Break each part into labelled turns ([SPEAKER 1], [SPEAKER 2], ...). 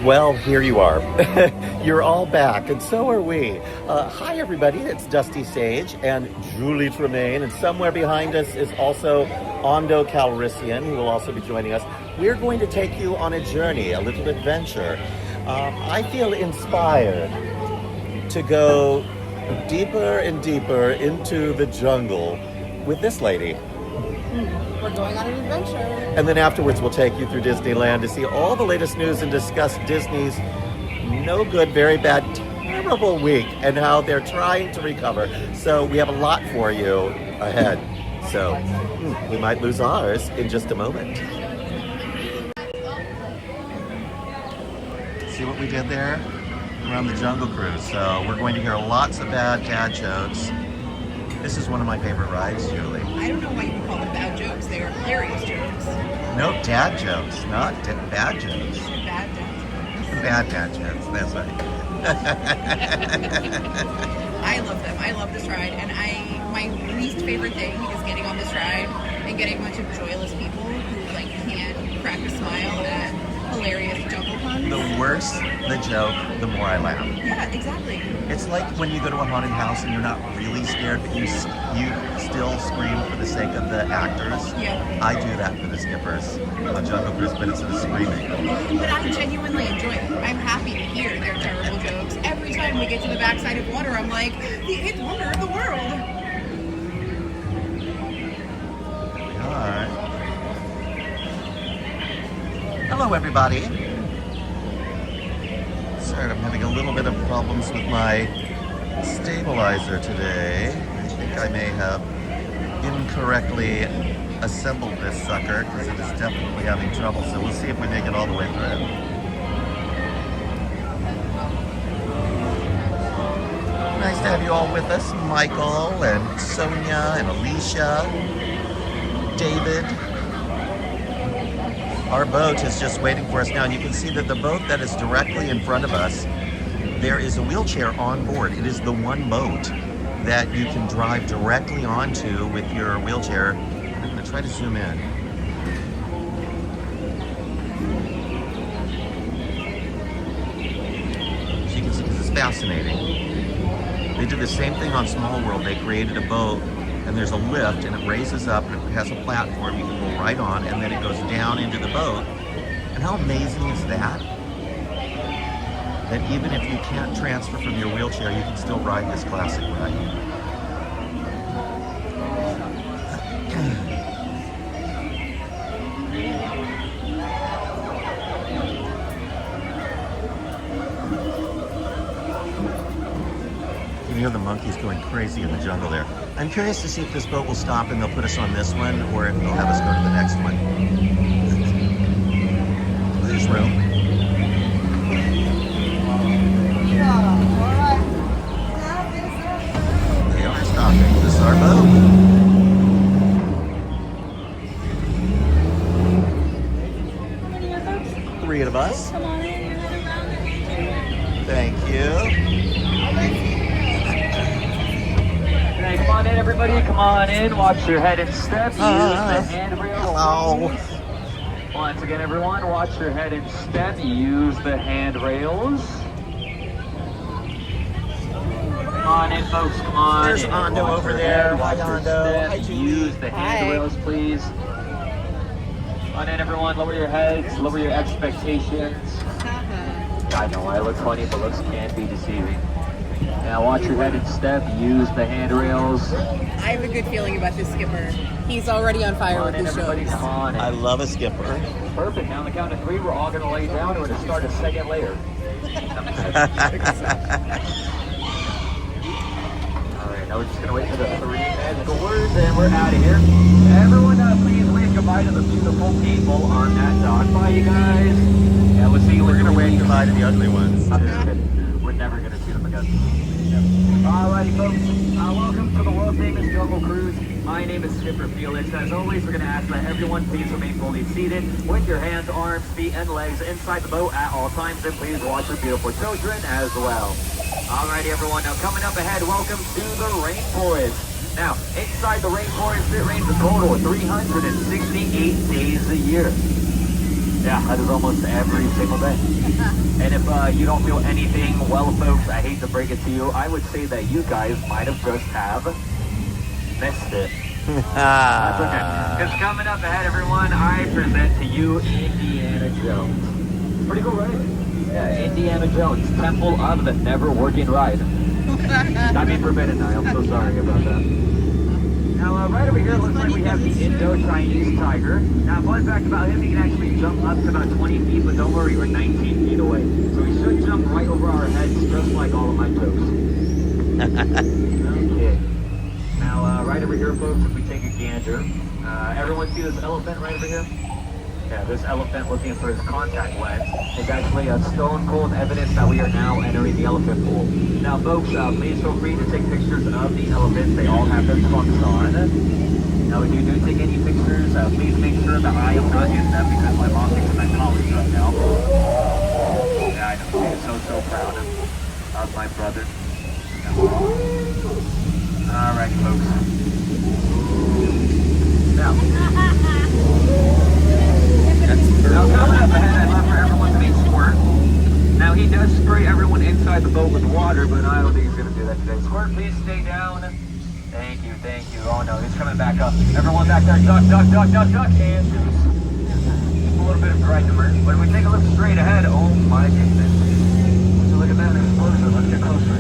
[SPEAKER 1] Well, here you are. You're all back, and so are we. Hi, everybody. It's Dusty Sage and Julie Tremaine, and somewhere behind us is also Ondo Calrissian, who will also be joining us. We're going to take you on a journey, a little adventure. I feel inspired to go deeper and deeper into the jungle with this lady.
[SPEAKER 2] We're going on an adventure.
[SPEAKER 1] And then afterwards, we'll take you through Disneyland to see all the latest news and discuss Disney's no good, very bad, terrible week and how they're trying to recover. So we have a lot for you ahead. So we might lose ours in just a moment. See what we did there? We're on the Jungle Cruise. So we're going to hear lots of bad dad jokes. This is one of my favorite rides, Julie.
[SPEAKER 2] I don't know why you would call them bad jokes. They are hilarious jokes.
[SPEAKER 1] No, dad jokes, not bad jokes.
[SPEAKER 2] Bad jokes.
[SPEAKER 1] Bad dad jokes, that's right.
[SPEAKER 2] I love them. I love this ride. And my least favorite thing is getting on this ride and getting a bunch of joyless people who can't crack a smile at hilarious jungle puns.
[SPEAKER 1] The worse the joke, the more I laugh.
[SPEAKER 2] Yeah, exactly.
[SPEAKER 1] It's like when you go to a haunted house and you're not really scared, but you still scream for the sake of the actors.
[SPEAKER 2] Yeah.
[SPEAKER 1] I do that for the skippers on Jungle Cruise, but instead of screaming.
[SPEAKER 2] But I genuinely enjoy it. I'm happy to hear their terrible jokes. Every time we get to the backside of water, I'm like, the eighth wonder of the world.
[SPEAKER 1] There we are. Hello, everybody. Sorry, I'm having a little bit of problems with my stabilizer today. I think I may have incorrectly assembled this sucker because it is definitely having trouble. So we'll see if we make it all the way through. Nice to have you all with us. Michael and Sonia and Alicia, David. Our boat is just waiting for us now, and you can see that the boat that is directly in front of us, there is a wheelchair on board. It is the one boat that you can drive directly onto with your wheelchair. I'm going to try to zoom in. So you can see, this is fascinating. They did the same thing on Small World. They created a boat, and there's a lift, and it raises up, and it has a platform you can go right on, and then it goes down into the boat. And how amazing is that? That even if you can't transfer from your wheelchair, you can still ride this classic ride. You can hear the monkeys going crazy in the jungle there. I'm curious to see if this boat will stop and they'll put us on this one, or if they'll have us go to the next one. There's room. They are stopping. This is our boat. Three of us. Thank you.
[SPEAKER 3] Come on in, everybody. Come on in. Watch your head and step. Use the handrail.
[SPEAKER 1] Hello.
[SPEAKER 3] Once again, everyone, watch your head and step. Use the handrails. Come on in, folks. Come on
[SPEAKER 1] There's
[SPEAKER 3] in.
[SPEAKER 1] Ondo
[SPEAKER 3] Watch
[SPEAKER 1] over
[SPEAKER 3] your
[SPEAKER 1] there.
[SPEAKER 3] head, watch
[SPEAKER 1] Hi,
[SPEAKER 3] your
[SPEAKER 1] Ondo.
[SPEAKER 3] step.
[SPEAKER 1] Hi, Julie.
[SPEAKER 3] Use the handrails, please. Come on in, everyone. Lower your heads. Lower your expectations. I know I look funny, but looks can be deceiving. Now watch your head and step, use the handrails.
[SPEAKER 2] I have a good feeling about this skipper. He's already on fire with his shows.
[SPEAKER 3] Come on in.
[SPEAKER 1] I love a skipper.
[SPEAKER 3] Perfect. Now on the count of three, we're all going to lay down. We're going to start a second layer. All right, now we're just going to wait for the three magical words, and we're out of here. Everyone, please wave goodbye to the beautiful people on that dock. Bye, you guys. Yeah, we'll see you.
[SPEAKER 1] We're gonna wave goodbye to the ugly ones.
[SPEAKER 3] We're never going to see them again. Alrighty, folks. Welcome to the world-famous Jungle Cruise. My name is Skipper Felix. As always, we're going to ask that everyone please remain fully seated with your hands, arms, feet, and legs inside the boat at all times, and please watch your beautiful children as well. Alrighty, everyone. Now, coming up ahead, welcome to the rainforest. Now, inside the rainforest, it rains a total of 368 days a year. Yeah, that is almost every single day. And if you don't feel anything, well, folks, I hate to break it to you, I would say that you guys might have just missed it. That's okay. Because coming up ahead, everyone, I present to you Indiana Jones. Pretty cool, right? Yeah, Indiana Jones, Temple of the Never Working Ride. I mean, forbidden, I'm so sorry about that. Now, right over here, it looks like we have the Indo-Chinese tiger. Now, fun fact about him, he can actually jump up to about 20 feet, but don't worry, we're 19 feet away. So he should jump right over our heads, just like all of my jokes. Okay. Now, right over here, folks, if we take a gander, everyone see this elephant right over here? Yeah, this elephant looking for his contact lens is actually a stone cold evidence that we are now entering the elephant pool. Now, folks, please feel free to take pictures of the elephants. They all have their trunks on. Now, if you do take any pictures, please make sure that I am not in them because my mom thinks I'm at college right now. Yeah, I know. She is so proud of my brother. Alright, folks. Now, coming up ahead, I'd love for everyone to meet Squirt. Now, he does spray everyone inside the boat with water, but I don't think he's going to do that today. Squirt, please stay down. Thank you. Oh no, he's coming back up. Everyone back there, duck, and just a little bit of dry immersion. But if we take a look straight ahead, oh my goodness. Would you look at that explosion? Let's get closer.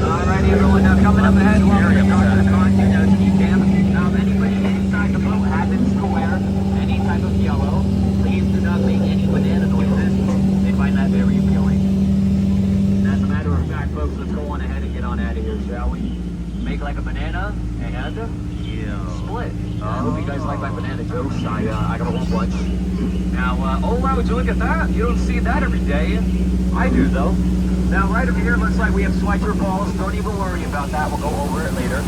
[SPEAKER 3] Alrighty, everyone, now coming up ahead, welcome to Dr. Ski Camp. Now, if anybody inside the boat happens to wear any type of yellow, please do not make any banana noises. They find that very appealing. And as a matter of fact, folks, let's go on ahead and get on out of here, shall we? Make like a banana and split. I hope you guys like my banana jokes. I got a whole bunch. Now, oh wow, would you look at that? You don't see that every day. I do, though. Now, right over here, looks like we have Schweitzer Falls. Don't even worry about that. We'll go over it later.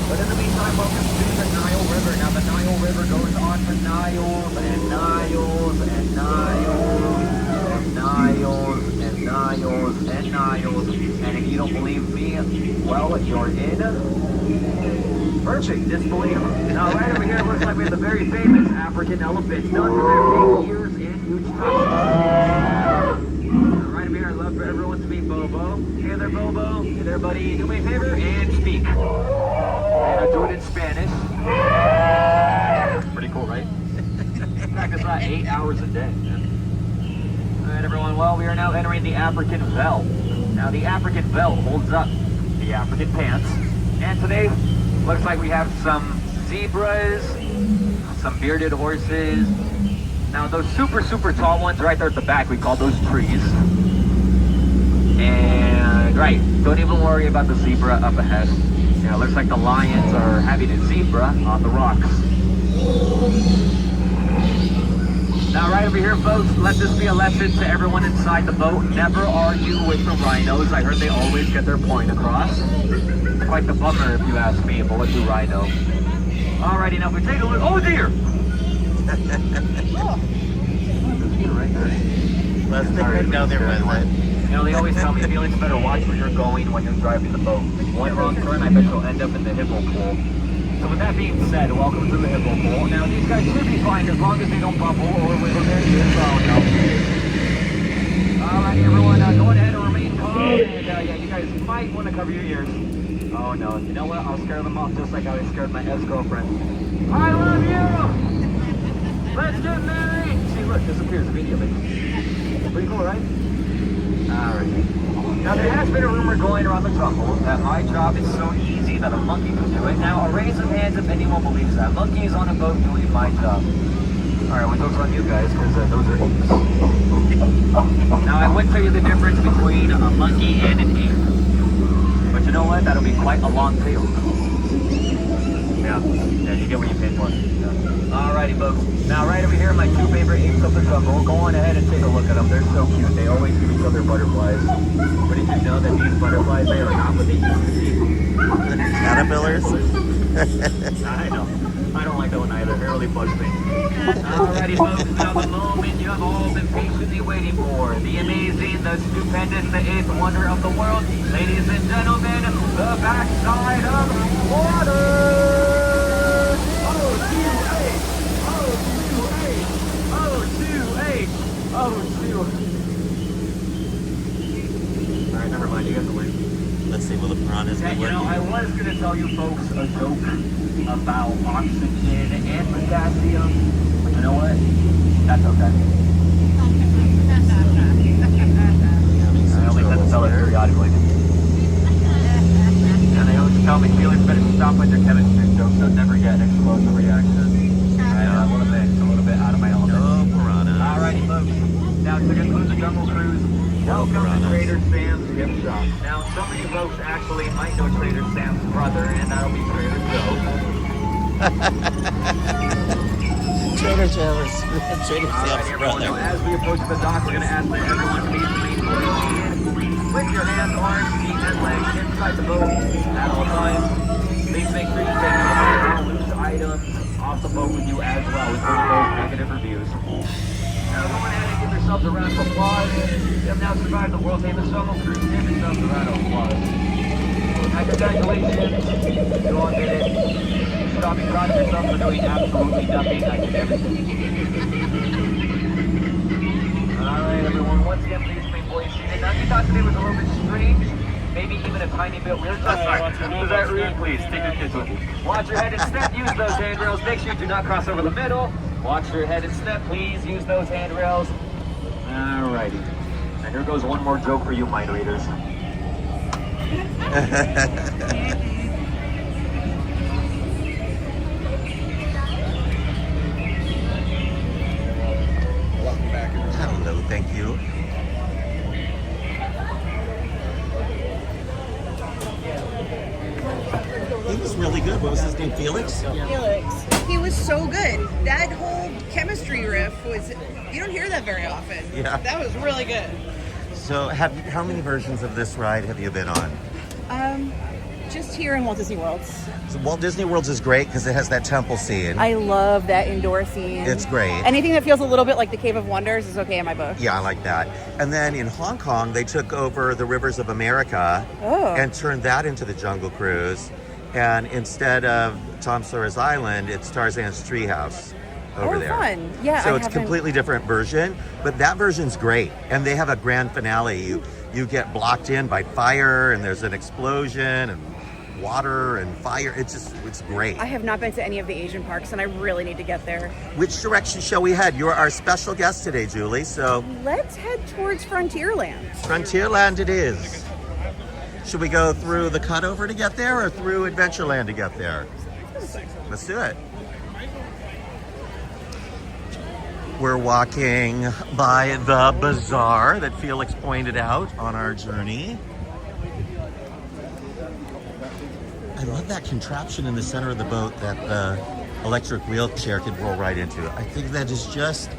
[SPEAKER 3] But in the meantime, welcome to the Nile River. Now, the Nile River goes on for Niles and Niles and Niles and Niles and Niles and Niles. And if you don't believe me, well, you're in. Perfect, disbelief. Now, right over here, looks like we have the very famous African elephants. Known for their big ears and huge tusks. Right over here, I'd love for everyone to meet Bobo. Hey there, Bobo. Hey there, buddy. Do me a favor and speak. And I do it in Spanish. Pretty cool, right? Practice about 8 hours a day. Alright, everyone. Well, we are now entering the African Vel. Now, the African Vel holds up the African pants. And today, looks like we have some zebras, some bearded horses. Now, those super tall ones right there at the back, we call those trees. And, right, don't even worry about the zebra up ahead. You know, looks like the lions are having a zebra on the rocks. Now, right over here, folks, let this be a lesson to everyone inside the boat. Never argue with the rhinos. I heard they always get their point across. Quite the bummer, if you ask me, but what's a rhino? Alrighty, now if we take a look. Oh, dear! Right there.
[SPEAKER 1] Let's no, there wasn't.
[SPEAKER 3] You know, they always tell me, Felix, better watch where you're going when you're driving the boat. One wrong turn, I bet you'll end up in the hippo pool. So with that being said, welcome to the hippo pool. Now, these guys should be fine as long as they don't bubble or wiggle their ears. Oh, no. Alrighty, everyone, go ahead and remain calm. And, yeah, you guys might want to cover your ears. Oh, no. You know what? I'll scare them off just like I scared my ex-girlfriend. I love you! Let's get married! See, look, disappears immediately. Pretty cool, right? Alright. Now, there has been a rumor going around the jungle that my job is so easy that a monkey can do it. Now, a raise of hands if anyone believes that. Monkeys on a boat doing my job. Alright, well, those on you guys, because those are apes. Now, I would tell you the difference between a monkey and an ape. But you know what? That'll be quite a long tail. Yeah, you get what you paid for. Alrighty, folks. Now, right over here, my two favorite apes of the jungle. Go on ahead and take a look at them. They're so cute. They always give each other butterflies. But did you know that these butterflies, they are not what they used to be?
[SPEAKER 1] Caterpillars?
[SPEAKER 3] I know. I don't like that one either. It really bugs me. Alrighty, folks. Now, the moment you have all been patiently waiting for. The amazing, the stupendous, the eighth wonder of the world. Ladies and gentlemen, the backside of water. mind, you guys are weird.
[SPEAKER 1] Let's see, will the piranhas be
[SPEAKER 3] Yeah, you know,
[SPEAKER 1] working?
[SPEAKER 3] I was going to tell you folks a joke about oxygen and potassium, but you know what? That's okay. I only have to tell it periodically. And they always tell me, Felix better stop with your chemistry jokes, so never get an explosive reaction. I'm a little bit out of my element.
[SPEAKER 1] No piranhas.
[SPEAKER 3] Alrighty, folks. Now, to conclude the Jungle Cruise, welcome to Trader Sam's Gift Shop. Now, some of you folks actually might know Trader Sam's brother, and that'll be Trader Joe.
[SPEAKER 1] Trader Joe's. Trader
[SPEAKER 3] Alright,
[SPEAKER 1] Sam's
[SPEAKER 3] everyone,
[SPEAKER 1] brother.
[SPEAKER 3] now as we approach the dock, we're going to ask that everyone please remain fully seated. With your hands, arms, feet, and legs inside the boat at all times. Please make sure you take all loose items off the boat with you as well, including those negative reviews. Now go ahead and give yourselves a round of applause. You have now survived the world famous Jungle Cruise. Give yourselves a round of applause. And congratulations, you all did it. You should all be proud of yourselves for doing absolutely nothing I could ever see. Alright everyone, once again please remain fully seated. Now you thought today was a little bit strange, maybe even a tiny bit weird. Was that rude? Please, take your kids with you. Watch your head and step, use those handrails. Make sure you do not cross over the middle. Watch your head and step, please use those handrails. Alrighty. And here goes one more joke for you, mind readers.
[SPEAKER 1] Hello, thank you. He was really good. What was his name? Felix?
[SPEAKER 2] Felix. He was so good. That whole chemistry riff was, you don't hear that very often.
[SPEAKER 1] Yeah.
[SPEAKER 2] That was really good.
[SPEAKER 1] So, how many versions of this ride have you been on?
[SPEAKER 2] Just here in Walt Disney World.
[SPEAKER 1] So Walt Disney World is great because it has that temple scene.
[SPEAKER 2] I love that indoor scene.
[SPEAKER 1] It's great.
[SPEAKER 2] Anything that feels a little bit like the Cave of Wonders is okay in my book.
[SPEAKER 1] Yeah, I like that. And then in Hong Kong, they took over the Rivers of America and turned that into the Jungle Cruise. And instead of Tom Sawyer's Island, it's Tarzan's Treehouse over there.
[SPEAKER 2] Fun. Yeah,
[SPEAKER 1] So it's a completely different version, but that version's great. And they have a grand finale. You get blocked in by fire, and there's an explosion, and water and fire. It's great.
[SPEAKER 2] I have not been to any of the Asian parks, and I really need to get there.
[SPEAKER 1] Which direction shall we head? You're our special guest today, Julie, so
[SPEAKER 2] Let's head towards Frontierland.
[SPEAKER 1] Frontierland it is. Should we go through the cutover to get there or through Adventureland to get there? Let's do it. We're walking by the bazaar that Felix pointed out on our journey. I love that contraption in the center of the boat that the electric wheelchair could roll right into. I think that is just,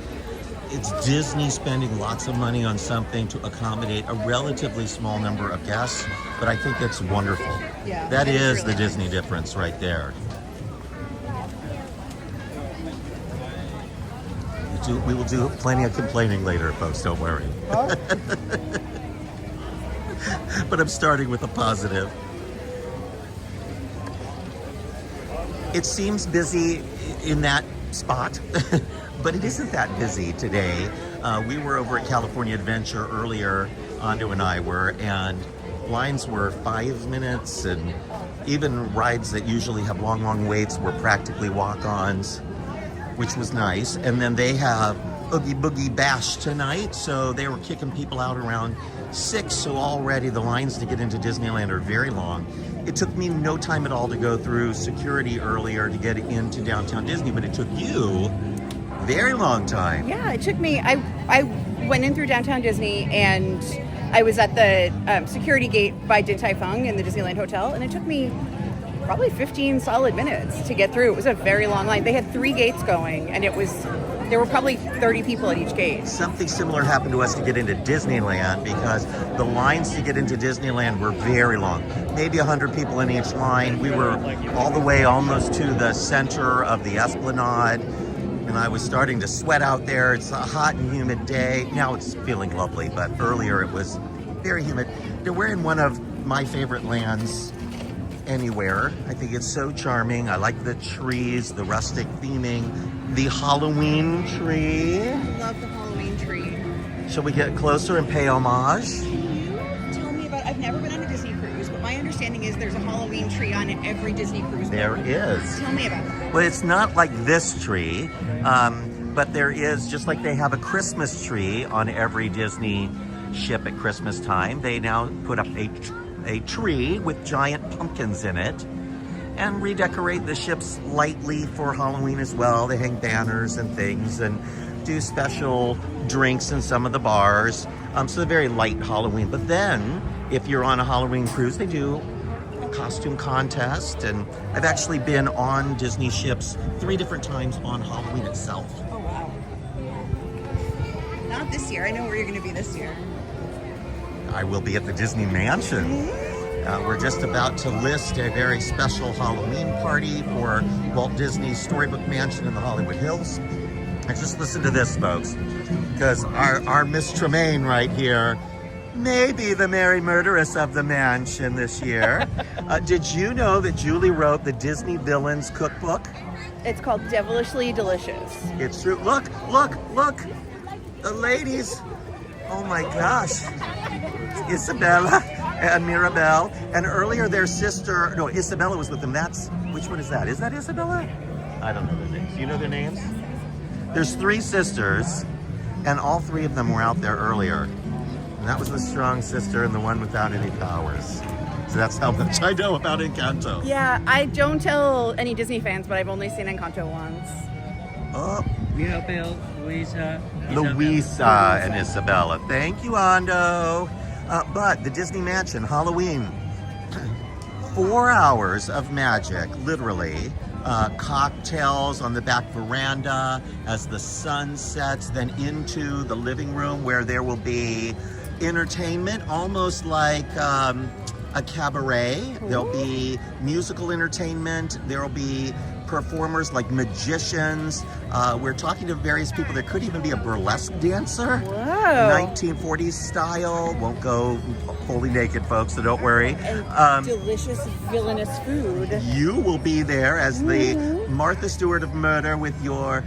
[SPEAKER 1] it's Disney spending lots of money on something to accommodate a relatively small number of guests, but I think it's wonderful.
[SPEAKER 2] Yeah,
[SPEAKER 1] that
[SPEAKER 2] it is
[SPEAKER 1] is
[SPEAKER 2] really
[SPEAKER 1] the Disney difference right there. We will do plenty of complaining later, folks, don't worry.
[SPEAKER 2] Oh.
[SPEAKER 1] But I'm starting with a positive. It seems busy in that spot, but it isn't that busy today. We were over at California Adventure earlier, Ando and I were, and lines were 5 minutes, and even rides that usually have long waits were practically walk-ons, which was nice. And then they have Oogie Boogie Bash tonight, so they were kicking people out around 6, so already the lines to get into Disneyland are very long. It took me no time at all to go through security earlier to get into downtown Disney, but it took you a very long time.
[SPEAKER 2] Yeah, it took me, I went in through downtown Disney, and I was at the security gate by Din Tai Fung in the Disneyland Hotel, and it took me probably 15 solid minutes to get through. It was a very long line. They had 3 gates going, and there were probably 30 people at each gate.
[SPEAKER 1] Something similar happened to us to get into Disneyland because the lines to get into Disneyland were very long. Maybe 100 people in each line. We were all the way almost to the center of the Esplanade, and I was starting to sweat out there. It's a hot and humid day. Now it's feeling lovely, but earlier it was very humid. We're in one of my favorite lands anywhere. I think it's so charming. I like the trees, the rustic theming, the Halloween tree.
[SPEAKER 2] I love the Halloween tree.
[SPEAKER 1] Shall we get closer and pay homage?
[SPEAKER 2] Tell me about, I've never been on a Disney cruise, but my understanding is there's a Halloween tree on every Disney cruise.
[SPEAKER 1] There is.
[SPEAKER 2] Tell me about it.
[SPEAKER 1] Well, it's not like this tree, but there is, just like they have a Christmas tree on every Disney ship at Christmas time, they now put up a tree with giant pumpkins in it and redecorate the ships lightly for Halloween as well. They hang banners and things and do special drinks in some of the bars. So they're very light Halloween. But then, if you're on a Halloween cruise, they do a costume contest. And I've actually been on Disney ships 3 different times on Halloween itself.
[SPEAKER 2] Oh, wow. Not this year. I know where you're going to be this year.
[SPEAKER 1] I will be at the Disney Mansion. We're just about to list a very special Halloween party for Walt Disney's Storybook Mansion in the Hollywood Hills. And just listen to this, folks, because our Miss Tremaine right here may be the merry murderess of the mansion this year. Did you know that Julie wrote the Disney Villains Cookbook?
[SPEAKER 2] It's called Devilishly Delicious.
[SPEAKER 1] It's true. Look, look, look. The ladies. Oh my gosh. Isabella and Mirabelle. And earlier their sister, no, Isabella was with them. Which one is that? Is that Isabella? I don't know their names. Do you know their names? There's 3 sisters, and all 3 of them were out there earlier. And that was the strong sister and the one without any powers. So that's how much I know about Encanto.
[SPEAKER 2] Yeah, I don't tell any Disney fans, but I've only seen Encanto once.
[SPEAKER 1] Oh,
[SPEAKER 3] Mirabelle, Louisa,
[SPEAKER 1] Louisa and Isabella. Thank you, Ando. But the Disney Mansion, Halloween, 4 hours of magic, literally. Cocktails on the back veranda as the sun sets, then into the living room where there will be entertainment, almost like a cabaret. There'll be musical entertainment. There'll be performers like magicians. We're talking to various people. There could even be a burlesque dancer.
[SPEAKER 2] Whoa.
[SPEAKER 1] 1940s style. Won't go fully naked, folks, so don't worry.
[SPEAKER 2] And delicious villainous food.
[SPEAKER 1] You will be there as the Martha Stewart of murder with your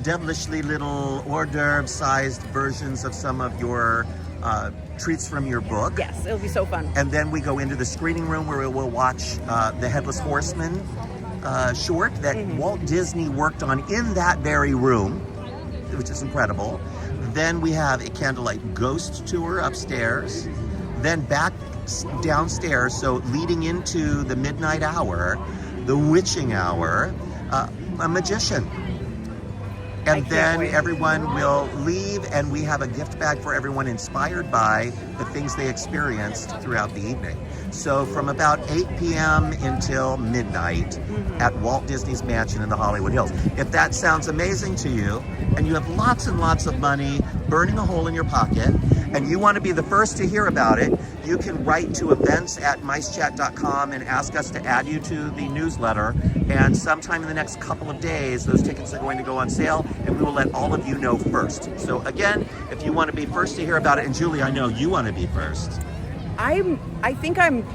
[SPEAKER 1] devilishly little hors d'oeuvre-sized versions of some of your treats from your book.
[SPEAKER 2] Yes, it'll be so fun.
[SPEAKER 1] And then we go into the screening room where we'll watch the Headless Horseman short that Walt Disney worked on in that very room, which is incredible. Then we have a candlelight ghost tour upstairs. Then back downstairs, so leading into the midnight hour, the witching hour, a magician. And then everyone will leave, and we have a gift bag for everyone inspired by the things they experienced throughout the evening. So from about 8 p.m. until midnight at Walt Disney's Mansion in the Hollywood Hills. If that sounds amazing to you, and you have lots and lots of money burning a hole in your pocket, and you want to be the first to hear about it, you can write to events@micechat.com and ask us to add you to the newsletter. And sometime in the next couple of days, those tickets are going to go on sale, and we will let all of you know first. So again, if you want to be first to hear about it, and Julie, I know you want to be first.
[SPEAKER 2] I think I'm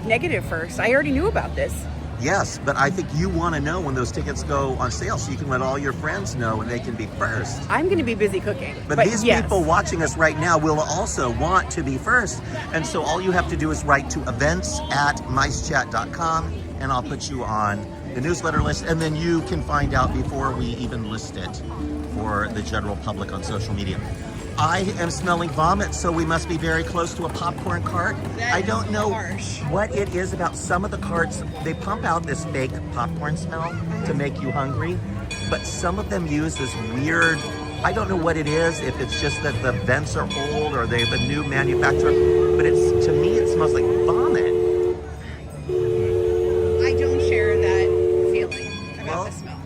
[SPEAKER 2] negative first. I already knew about this.
[SPEAKER 1] Yes, but I think you want to know when those tickets go on sale so you can let all your friends know and they can be first.
[SPEAKER 2] I'm going to be busy cooking.
[SPEAKER 1] But these people watching us right now will also want to be first. And so all you have to do is write to events@micechat.com, and I'll put you on the newsletter list, and then you can find out before we even list it for the general public on social media. I am smelling vomit, so we must be very close to a popcorn cart. I don't know what it is about some of the carts. They pump out this fake popcorn smell to make you hungry, but some of them use this weird, I don't know what it is, if it's just that the vents are old or they have a new manufacturer, but to me it smells like vomit.
[SPEAKER 2] I don't share that feeling about the smell.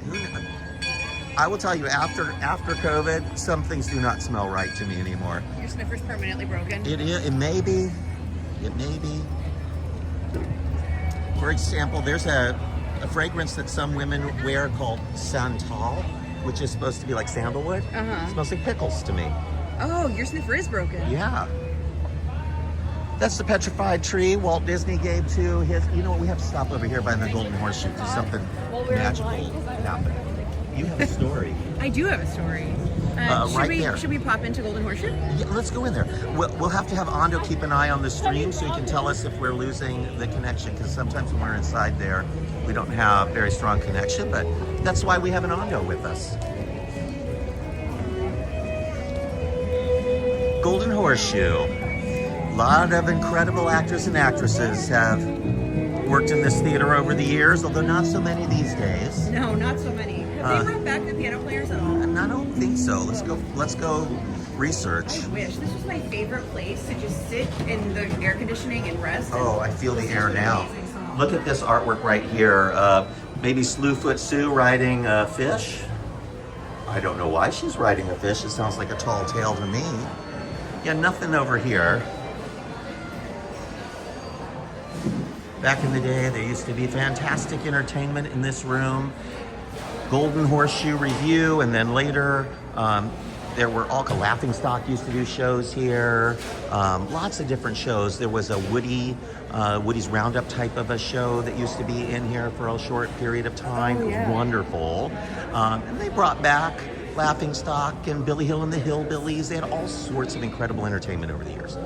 [SPEAKER 1] I will tell you, after COVID, some things do not smell right to me anymore.
[SPEAKER 2] Your sniffer's permanently broken.
[SPEAKER 1] It is. It may be. It may be. For example, there's a fragrance that some women wear called Santal, which is supposed to be like sandalwood. It smells like pickles to me.
[SPEAKER 2] Oh, your sniffer is broken.
[SPEAKER 1] Yeah. That's the petrified tree Walt Disney gave to his. You know what? We have to stop over here by the Golden Horseshoe to something magical happen. You have a story.
[SPEAKER 2] I do have a story.
[SPEAKER 1] right there.
[SPEAKER 2] Should we pop into Golden Horseshoe?
[SPEAKER 1] Yeah, let's go in there. We'll have to have Ando keep an eye on the stream so he can tell us if we're losing the connection, because sometimes when we're inside there, we don't have very strong connection, but that's why we have an Ando with us. Golden Horseshoe. A lot of incredible actors and actresses have worked in this theater over the years, although not so many these days.
[SPEAKER 2] No, not so many. Have they brought back the piano players at all?
[SPEAKER 1] I don't think so. Let's go research.
[SPEAKER 2] I wish. This was my favorite place to just sit in the air conditioning and rest.
[SPEAKER 1] Oh, I feel the air now. Look at this artwork right here. Maybe Slewfoot Sue riding a fish. I don't know why she's riding a fish. It sounds like a tall tale to me. Yeah, nothing over here. Back in the day, there used to be fantastic entertainment in this room. Golden Horseshoe Review, and then later there were all Laughing Stock used to do shows here. Lots of different shows. There was a Woody's Roundup type of a show that used to be in here for a short period of time.
[SPEAKER 2] Oh, yeah.
[SPEAKER 1] It was wonderful. And they brought back Laughing Stock and Billy Hill and the Hillbillies. They had all sorts of incredible entertainment over the years.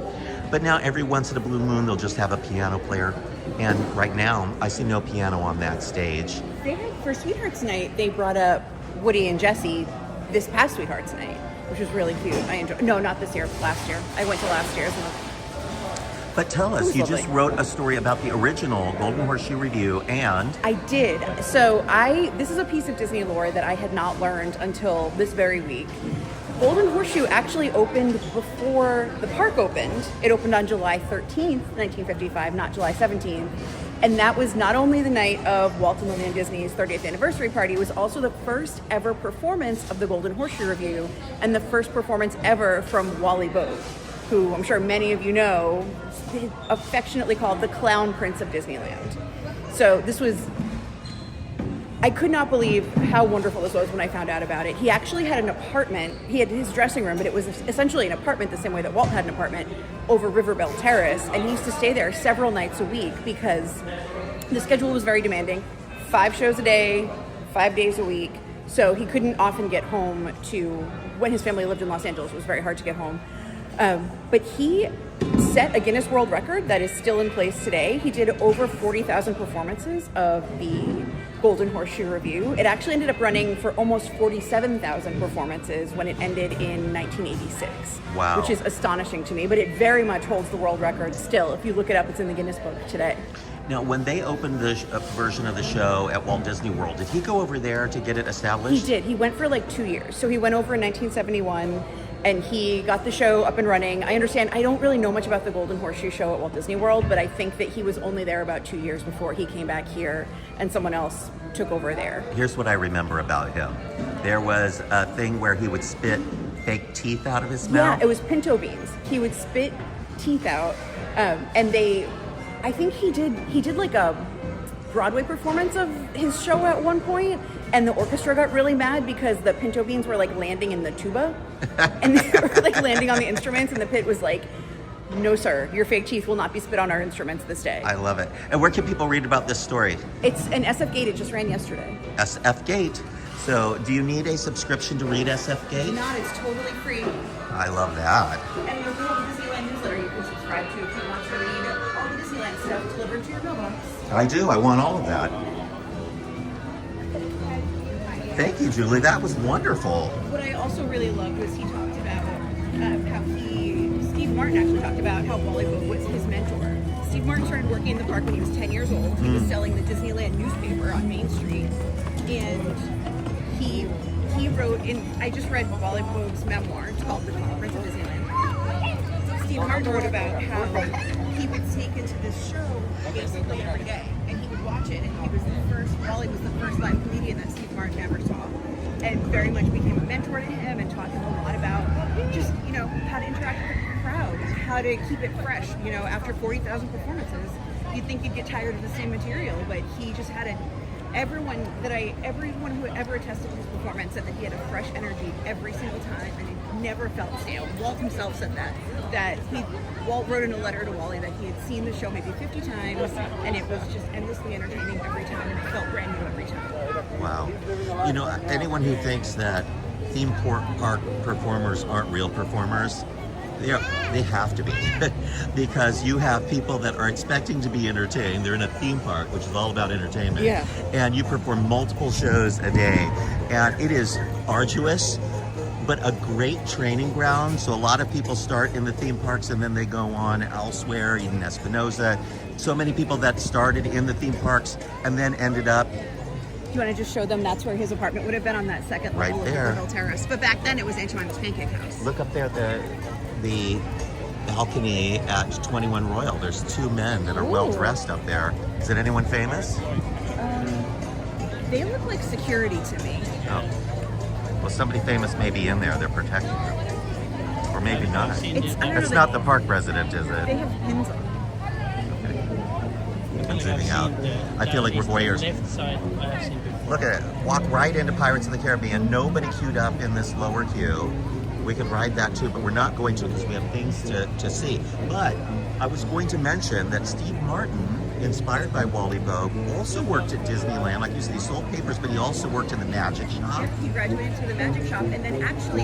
[SPEAKER 1] But now every once in a blue moon, they'll just have a piano player. And right now, I see no piano on that stage.
[SPEAKER 2] They had, for Sweethearts Night, they brought up Woody and Jesse this past Sweethearts Night, which was really cute. I enjoyed. No, not this year. Last year. I went to last year's.
[SPEAKER 1] But tell us, you
[SPEAKER 2] lovely.
[SPEAKER 1] just wrote a story about the original Golden Horseshoe Review, and
[SPEAKER 2] I did. So this is a piece of Disney lore that I had not learned until this very week. Golden Horseshoe actually opened before the park opened. It opened on July 13th, 1955, not July 17th. And that was not only the night of Walt and Lillian Disney's 30th anniversary party, it was also the first ever performance of the Golden Horseshoe Review, and the first performance ever from Wally Bogue, who I'm sure many of you know, affectionately called the Clown Prince of Disneyland. So this was, I could not believe how wonderful this was when I found out about it. He actually had an apartment. He had his dressing room, but it was essentially an apartment the same way that Walt had an apartment over Riverbell Terrace. And he used to stay there several nights a week because the schedule was very demanding. 5 shows a day, 5 days a week. So he couldn't often get home to, when his family lived in Los Angeles, it was very hard to get home. But he set a Guinness World Record that is still in place today. He did over 40,000 performances of the Golden Horseshoe Review. It actually ended up running for almost 47,000 performances when it ended in 1986.
[SPEAKER 1] Wow.
[SPEAKER 2] Which is astonishing to me, but it very much holds the world record still. If you look it up, it's in the Guinness Book today.
[SPEAKER 1] now when they opened the version of the show at Walt Disney World, did he go over there to get it established?
[SPEAKER 2] He did. He went for like 2 years. So he went over in 1971 and he got the show up and running. I understand, I don't really know much about the Golden Horseshoe show at Walt Disney World, but I think that he was only there about 2 years before he came back here and someone else took over there.
[SPEAKER 1] Here's what I remember about him. There was a thing where he would spit fake teeth out of his mouth.
[SPEAKER 2] Yeah, it was pinto beans. He would spit teeth out, and I think he did like a Broadway performance of his show at one point, and the orchestra got really mad because the pinto beans were like landing in the tuba, and they were like landing on the instruments, and the pit was like, "No, sir, your fake teeth will not be spit on our instruments this day."
[SPEAKER 1] I love it. And where can people read about this story?
[SPEAKER 2] It's an SF Gate. It just ran yesterday.
[SPEAKER 1] SF Gate. So, do you need a subscription to read SF Gate?
[SPEAKER 2] Not. It's totally free.
[SPEAKER 1] I love that.
[SPEAKER 2] And there's a little Disneyland newsletter you can subscribe to if you want to read all the Disneyland stuff delivered to your mailbox.
[SPEAKER 1] I do. I want all of that. Thank you, Julie. That was wonderful.
[SPEAKER 2] What I also really loved was he talked about how Steve Martin actually talked about how Wally Bogue was his mentor. Steve Martin started working in the park when he was 10 years old. He was selling the Disneyland newspaper on Main Street. And he wrote I just read Wally Bogue's memoir. It's called The Prince of Disneyland. Steve Martin wrote about how he would take into this show basically every day. And he would watch it. And Wally was the first live comedian that Steve Martin ever saw. And very much became a mentor to him and taught him a lot about just, how to interact with the crowd, how to keep it fresh. After 40,000 performances, you'd think you'd get tired of the same material, but he just had everyone who ever attested to his performance said that he had a fresh energy every single time and it never felt stale. Walt himself said that Walt wrote in a letter to Wally that he had seen the show maybe 50 times and it was just endlessly entertaining every time and it felt brand new every time.
[SPEAKER 1] Wow. Anyone who thinks that theme park performers aren't real performers. They have to be because you have people that are expecting to be entertained. They're in a theme park, which is all about entertainment.
[SPEAKER 2] Yeah.
[SPEAKER 1] And you perform multiple shows a day. And it is arduous, but a great training ground. So a lot of people start in the theme parks and then they go on elsewhere, even Espinosa. So many people that started in the theme parks and then ended up
[SPEAKER 2] Do you want to just show them that's where his apartment would have been, on that second
[SPEAKER 1] Right
[SPEAKER 2] level
[SPEAKER 1] there.
[SPEAKER 2] of the Hill Terrace? But back then it was Aunt Jemima's Pancake House.
[SPEAKER 1] look up there at the balcony at 21 Royal. There's two men that are well dressed up there. Is it anyone famous?
[SPEAKER 2] They look like security to me.
[SPEAKER 1] No. Well, somebody famous may be in there. They're protecting them. Or maybe not.
[SPEAKER 2] I don't know,
[SPEAKER 1] It's not the park president, is
[SPEAKER 2] They
[SPEAKER 1] it?
[SPEAKER 2] have pins on.
[SPEAKER 1] I'm zooming out. I feel like we're voyeurs.
[SPEAKER 4] Left side, I have seen before.
[SPEAKER 1] Look at it. Walk right into Pirates of the Caribbean. Nobody queued up in this lower queue. We could ride that too, but we're not going to because we have things to see. But I was going to mention that Steve Martin, inspired by Wally Bogue, also worked at Disneyland. Like you said, he sold papers, but he also worked in the magic shop.
[SPEAKER 2] He graduated to the magic shop, and then actually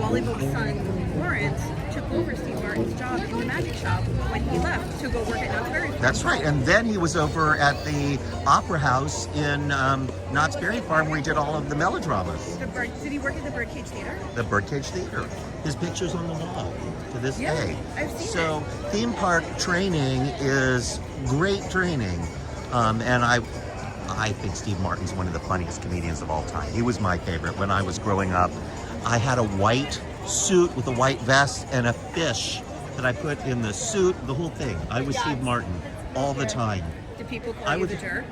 [SPEAKER 2] Wally Bogue's son, Lawrence, took over Steve Martin's job in the magic shop when he left to go work at Knott's Berry Farm.
[SPEAKER 1] That's right. And then he was over at the Opera House in Knott's Berry Farm where he did all of the melodramas.
[SPEAKER 2] Did he work at the Birdcage Theater?
[SPEAKER 1] The Birdcage Theater. His picture's on the wall to this
[SPEAKER 2] Yeah,
[SPEAKER 1] day.
[SPEAKER 2] I've seen
[SPEAKER 1] So theme park training is great training. And I think Steve Martin's one of the funniest comedians of all time. He was my favorite when I was growing up. I had a white suit with a white vest and a fish that I put in the suit, the whole thing. I was Steve Martin all the time.
[SPEAKER 2] Do people call
[SPEAKER 1] I
[SPEAKER 2] you
[SPEAKER 1] would-
[SPEAKER 2] the jerk?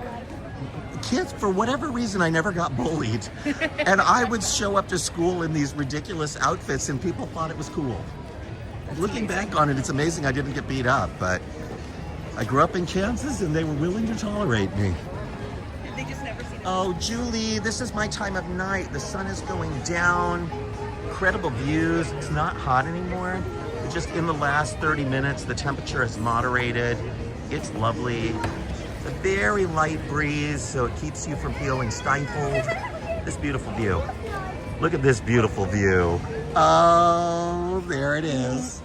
[SPEAKER 1] Kids, for whatever reason, I never got bullied. And I would show up to school in these ridiculous outfits and people thought it was cool. Looking back on it, it's amazing I didn't get beat up, but I grew up in Kansas and they were willing to tolerate me.
[SPEAKER 2] They just never seen it.
[SPEAKER 1] Oh, Julie, this is my time of night. The sun is going down. Incredible views. It's not hot anymore. Just in the last 30 minutes, the temperature has moderated. It's lovely. It's a very light breeze, so it keeps you from feeling stifled. This beautiful view. Look at this beautiful view. Oh, there it is.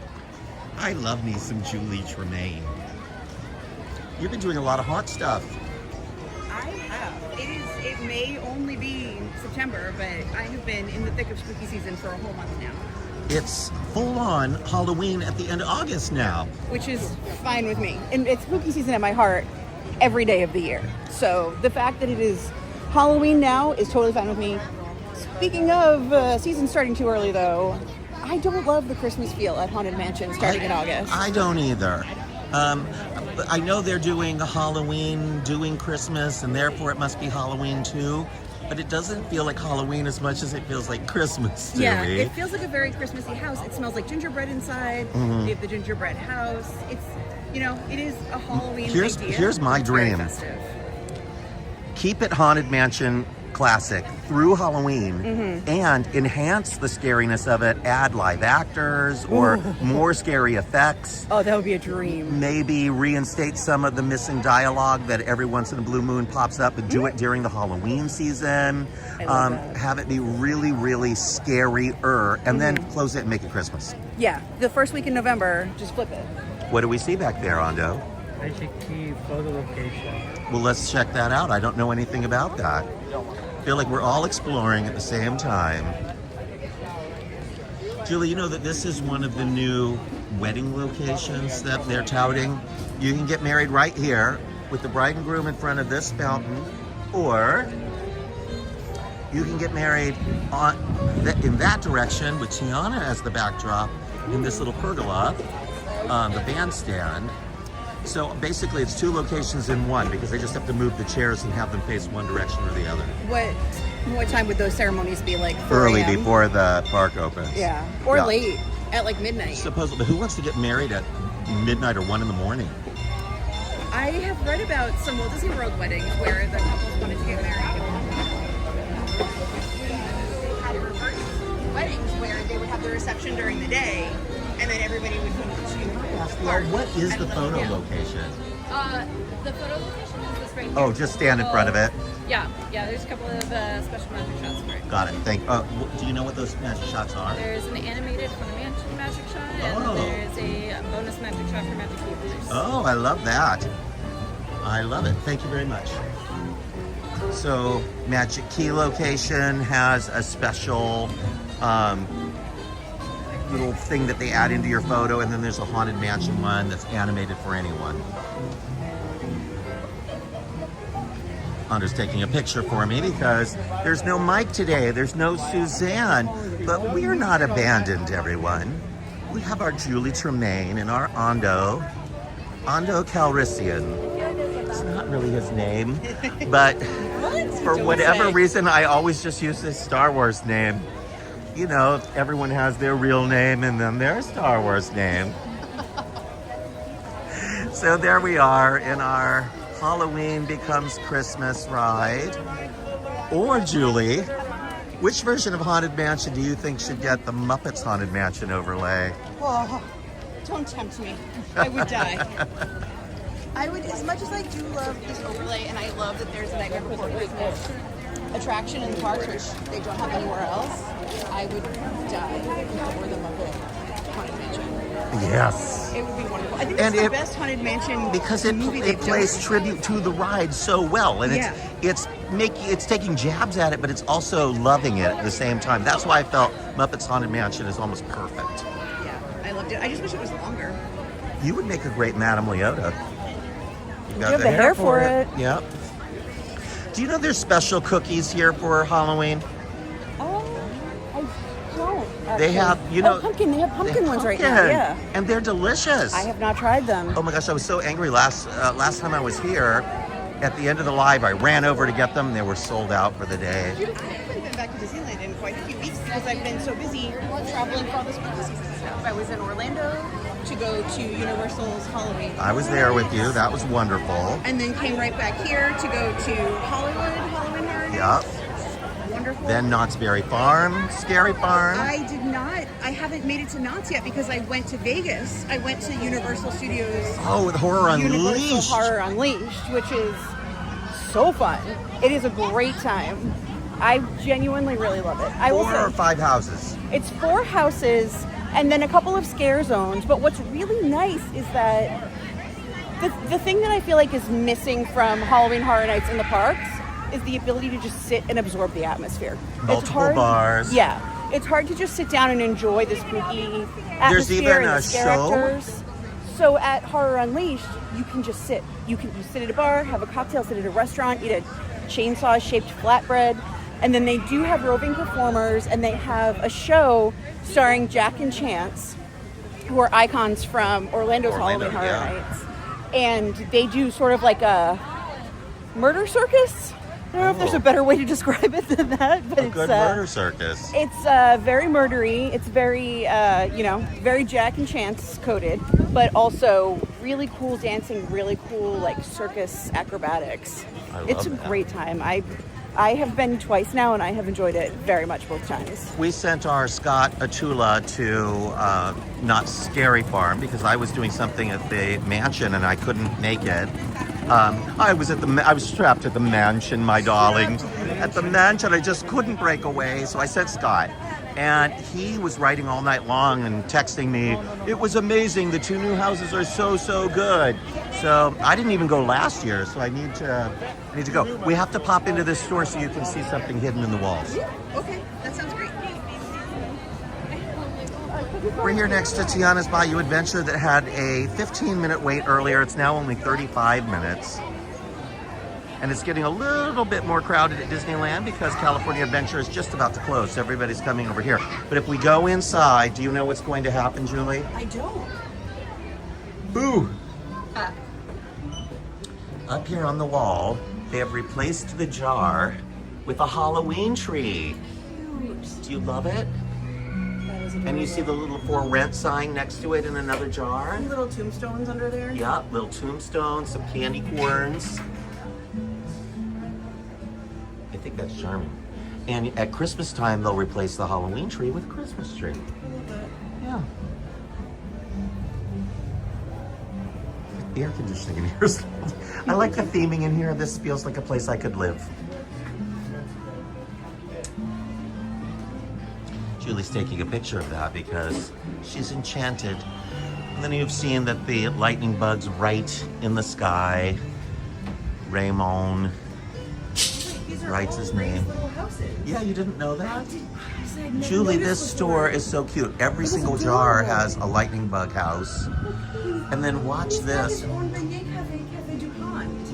[SPEAKER 1] I love me some Julie Tremaine. You've been doing a lot of haunt stuff.
[SPEAKER 2] I have. It may only be September, but I have been in the thick of spooky season for a whole month now.
[SPEAKER 1] It's full-on Halloween at the end of August now.
[SPEAKER 2] Which is fine with me. And it's spooky season at my heart every day of the year. So the fact that it is Halloween now is totally fine with me. Speaking of season starting too early, though, I don't love the Christmas feel at Haunted Mansion starting in August.
[SPEAKER 1] I don't either. I know they're doing Halloween, doing Christmas, and therefore it must be Halloween too. But it doesn't feel like Halloween as much as it feels like Christmas to
[SPEAKER 2] Yeah,
[SPEAKER 1] me.
[SPEAKER 2] it feels like a very Christmassy house. It smells like gingerbread inside. They have the gingerbread house. It's, it is a Halloween idea.
[SPEAKER 1] Here's my
[SPEAKER 2] It's very
[SPEAKER 1] dream.
[SPEAKER 2] festive.
[SPEAKER 1] Keep it Haunted Mansion classic through Halloween and enhance the scariness of it. Add live actors or more scary effects.
[SPEAKER 2] Oh, that would be a dream.
[SPEAKER 1] Maybe reinstate some of the missing dialogue that every once in a blue moon pops up, and do it during the Halloween season.
[SPEAKER 2] I love that.
[SPEAKER 1] Have it be really, really scary-er, and then close it and make it Christmas.
[SPEAKER 2] Yeah, the first week in November, just flip it.
[SPEAKER 1] What do we see back there, Ando?
[SPEAKER 4] Magic key photo location.
[SPEAKER 1] Well, let's check that out. I don't know anything about that. I feel like we're all exploring at the same time. Julie, you know that this is one of the new wedding locations that they're touting. You can get married right here with the bride and groom in front of this fountain, or you can get married in that direction with Tiana as the backdrop in this little pergola, the bandstand. So basically it's two locations in one because they just have to move the chairs and have them face one direction or the other.
[SPEAKER 2] What time would those ceremonies be, like 4
[SPEAKER 1] Early
[SPEAKER 2] a.m.?
[SPEAKER 1] before the park opens.
[SPEAKER 2] Yeah, or
[SPEAKER 1] Yeah.
[SPEAKER 2] late at like midnight.
[SPEAKER 1] Supposedly, who wants to get married at midnight or 1 in the morning?
[SPEAKER 2] I have read about some Walt Disney World weddings where the couples wanted to get married. They had reverse weddings where they would have the reception during the day, and then everybody would go to
[SPEAKER 1] Well,
[SPEAKER 2] park
[SPEAKER 1] what is
[SPEAKER 2] at
[SPEAKER 1] the
[SPEAKER 2] 11
[SPEAKER 1] photo
[SPEAKER 2] p.m.
[SPEAKER 1] location?
[SPEAKER 2] The photo location is this right here.
[SPEAKER 1] Oh, just stand in front of it.
[SPEAKER 2] Yeah, there's a couple of special magic shots for it.
[SPEAKER 1] Got it. Do you know what those magic shots are?
[SPEAKER 2] There's an animated Haunted Mansion magic shot, and there's a bonus magic shot for magic users.
[SPEAKER 1] Oh, I love that. I love it. Thank you very much. So, Magic Key location has a special little thing that they add into your photo, and then there's a Haunted Mansion one that's animated for anyone. Hunter's taking a picture for me because there's no Mike today, there's no Suzanne, but we're not abandoned, everyone. We have our Julie Tremaine and our Ondo Calrissian. It's not really his name, but for whatever reason, I always just use this Star Wars name. You know, everyone has their real name and then their Star Wars name. So there we are in our Halloween Becomes Christmas ride. Or, Julie, which version of Haunted Mansion do you think should get the Muppets Haunted Mansion overlay?
[SPEAKER 5] Oh, don't tempt me. I would die. I would, as much as I do love this overlay, and I love that there's a Nightmare Before Christmas attraction in the parks, which they don't have anywhere else, I would die for the Muppet Haunted Mansion.
[SPEAKER 1] Yes.
[SPEAKER 5] It would be wonderful. I think it's the best Haunted Mansion
[SPEAKER 1] because
[SPEAKER 5] movie
[SPEAKER 1] it plays tribute to the ride so well, and it's taking jabs at it, but it's also loving it at the same time. That's why I felt Muppets Haunted Mansion is almost perfect.
[SPEAKER 5] Yeah, I loved it. I just wish it was longer.
[SPEAKER 1] You would make a great Madame Leota.
[SPEAKER 5] You have the hair for it.
[SPEAKER 1] Yep. Do you know there's special cookies here for Halloween?
[SPEAKER 5] I don't.
[SPEAKER 1] They have,
[SPEAKER 5] pumpkin. They have pumpkin ones right now. Yeah.
[SPEAKER 1] And they're delicious.
[SPEAKER 5] I have not tried them.
[SPEAKER 1] Oh my gosh, I was so angry last time I was here. At the end of the live, I ran over to get them. They were sold out for the day.
[SPEAKER 5] I haven't been back to Disneyland in quite a few weeks because I've been so busy traveling for all the spooky season stuff. I was in Orlando to go to Universal's Halloween.
[SPEAKER 1] I was there with you. That was wonderful.
[SPEAKER 5] And then came right back here to go to Hollywood, Halloween Horror
[SPEAKER 1] Yep.
[SPEAKER 5] Nights. Wonderful.
[SPEAKER 1] Then Knott's Berry Farm, Scary Farm.
[SPEAKER 5] I did not. I haven't made it to Knott's yet because I went to Vegas. I went to Universal Studios.
[SPEAKER 1] Oh, with Horror Unleashed.
[SPEAKER 5] Universal Horror Unleashed, which is so fun. It is a great time. I genuinely really love it.
[SPEAKER 1] 4 or 5 houses.
[SPEAKER 5] It's 4 houses and then a couple of scare zones. But what's really nice is that the thing that I feel like is missing from Halloween Horror Nights in the parks is the ability to just sit and absorb the atmosphere.
[SPEAKER 1] Multiple bars.
[SPEAKER 5] Yeah. It's hard to just sit down and enjoy the spooky atmosphere.
[SPEAKER 1] There's even
[SPEAKER 5] and the
[SPEAKER 1] a
[SPEAKER 5] scare
[SPEAKER 1] show?
[SPEAKER 5] actors. So at Horror Unleashed, you can just sit. You sit at a bar, have a cocktail, sit at a restaurant, eat a chainsaw-shaped flatbread. And then they do have roving performers, and they have a show starring Jack and Chance, who are icons from Orlando's Halloween Horror Nights. And they do sort of like a murder circus. I don't know if there's a better way to describe it than that, but it's
[SPEAKER 1] good murder circus.
[SPEAKER 5] It's very murdery. It's very, very Jack and Chance coded, but also really cool dancing, really cool like circus acrobatics. It's a great time. I have been twice now, and I have enjoyed it very much both times.
[SPEAKER 1] We sent our Scott Atula to Knott's Scary Farm because I was doing something at the mansion and I couldn't make it. I was trapped at the mansion, my darling. At the mansion, I just couldn't break away, so I sent Scott. And he was writing all night long and texting me, it was amazing, the 2 new houses are so good. So I didn't even go last year, so I need to go. We have to pop into this store so you can see something hidden in the walls.
[SPEAKER 5] Okay, that sounds great.
[SPEAKER 1] We're here next to Tiana's Bayou Adventure that had a 15-minute wait earlier. It's now only 35 minutes. And it's getting a little bit more crowded at Disneyland because California Adventure is just about to close. So everybody's coming over here. But if we go inside, do you know what's going to happen, Julie?
[SPEAKER 5] I don't.
[SPEAKER 1] Boo! Up here on the wall, they have replaced the jar with a Halloween tree. Do you love it? And you see the little for rent sign next to it in another jar?
[SPEAKER 5] And little tombstones under there.
[SPEAKER 1] Yeah, little tombstones, some candy corns. I think that's charming. And at Christmas time, they'll replace the Halloween tree with a Christmas tree.
[SPEAKER 5] I love that.
[SPEAKER 1] Yeah. air conditioning in here. I like the theming in here. This feels like a place I could live. Julie's taking a picture of that because she's enchanted. And then you've seen that the lightning bug's right in the sky. Raymond writes his name. Yeah, you didn't know that? Julie, this store is so cute. Every single jar has a lightning bug house. And then watch this.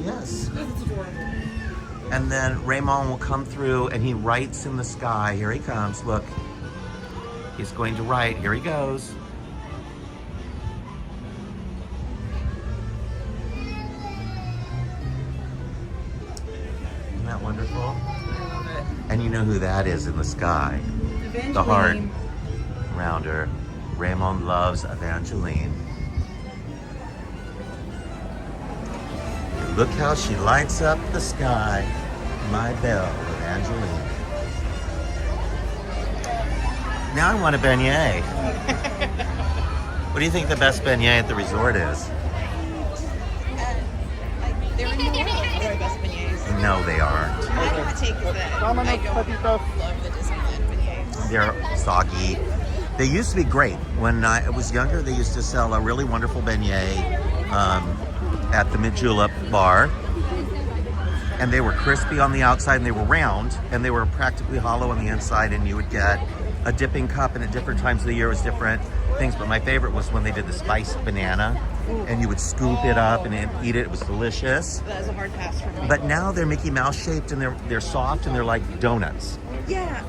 [SPEAKER 1] Yes. And then Raymond will come through and he writes in the sky. Here he comes, look. He's going to write, here he goes. Isn't that wonderful?
[SPEAKER 5] I love it.
[SPEAKER 1] And you know who that is in the sky?
[SPEAKER 5] Evangeline.
[SPEAKER 1] The heart around her. Raymond loves Evangeline. Look how she lights up the sky. My belle, Evangeline. Now I want a beignet. What do you think the best beignet at the resort is?
[SPEAKER 2] They're in the best beignets.
[SPEAKER 1] No, they aren't.
[SPEAKER 2] My hot take is that I don't love the Disneyland beignets.
[SPEAKER 1] They're soggy. They used to be great. When I was younger, they used to sell a really wonderful beignet at the Mid-Julep bar. And they were crispy on the outside and they were round and they were practically hollow on the inside, and you would get a dipping cup, and at different times of the year it was different things. But my favorite was when they did the spiced banana. And you would scoop it up and eat it. It was delicious.
[SPEAKER 2] That is a hard pass for me.
[SPEAKER 1] But now they're Mickey Mouse shaped and they're soft and they're like donuts.
[SPEAKER 2] Yeah,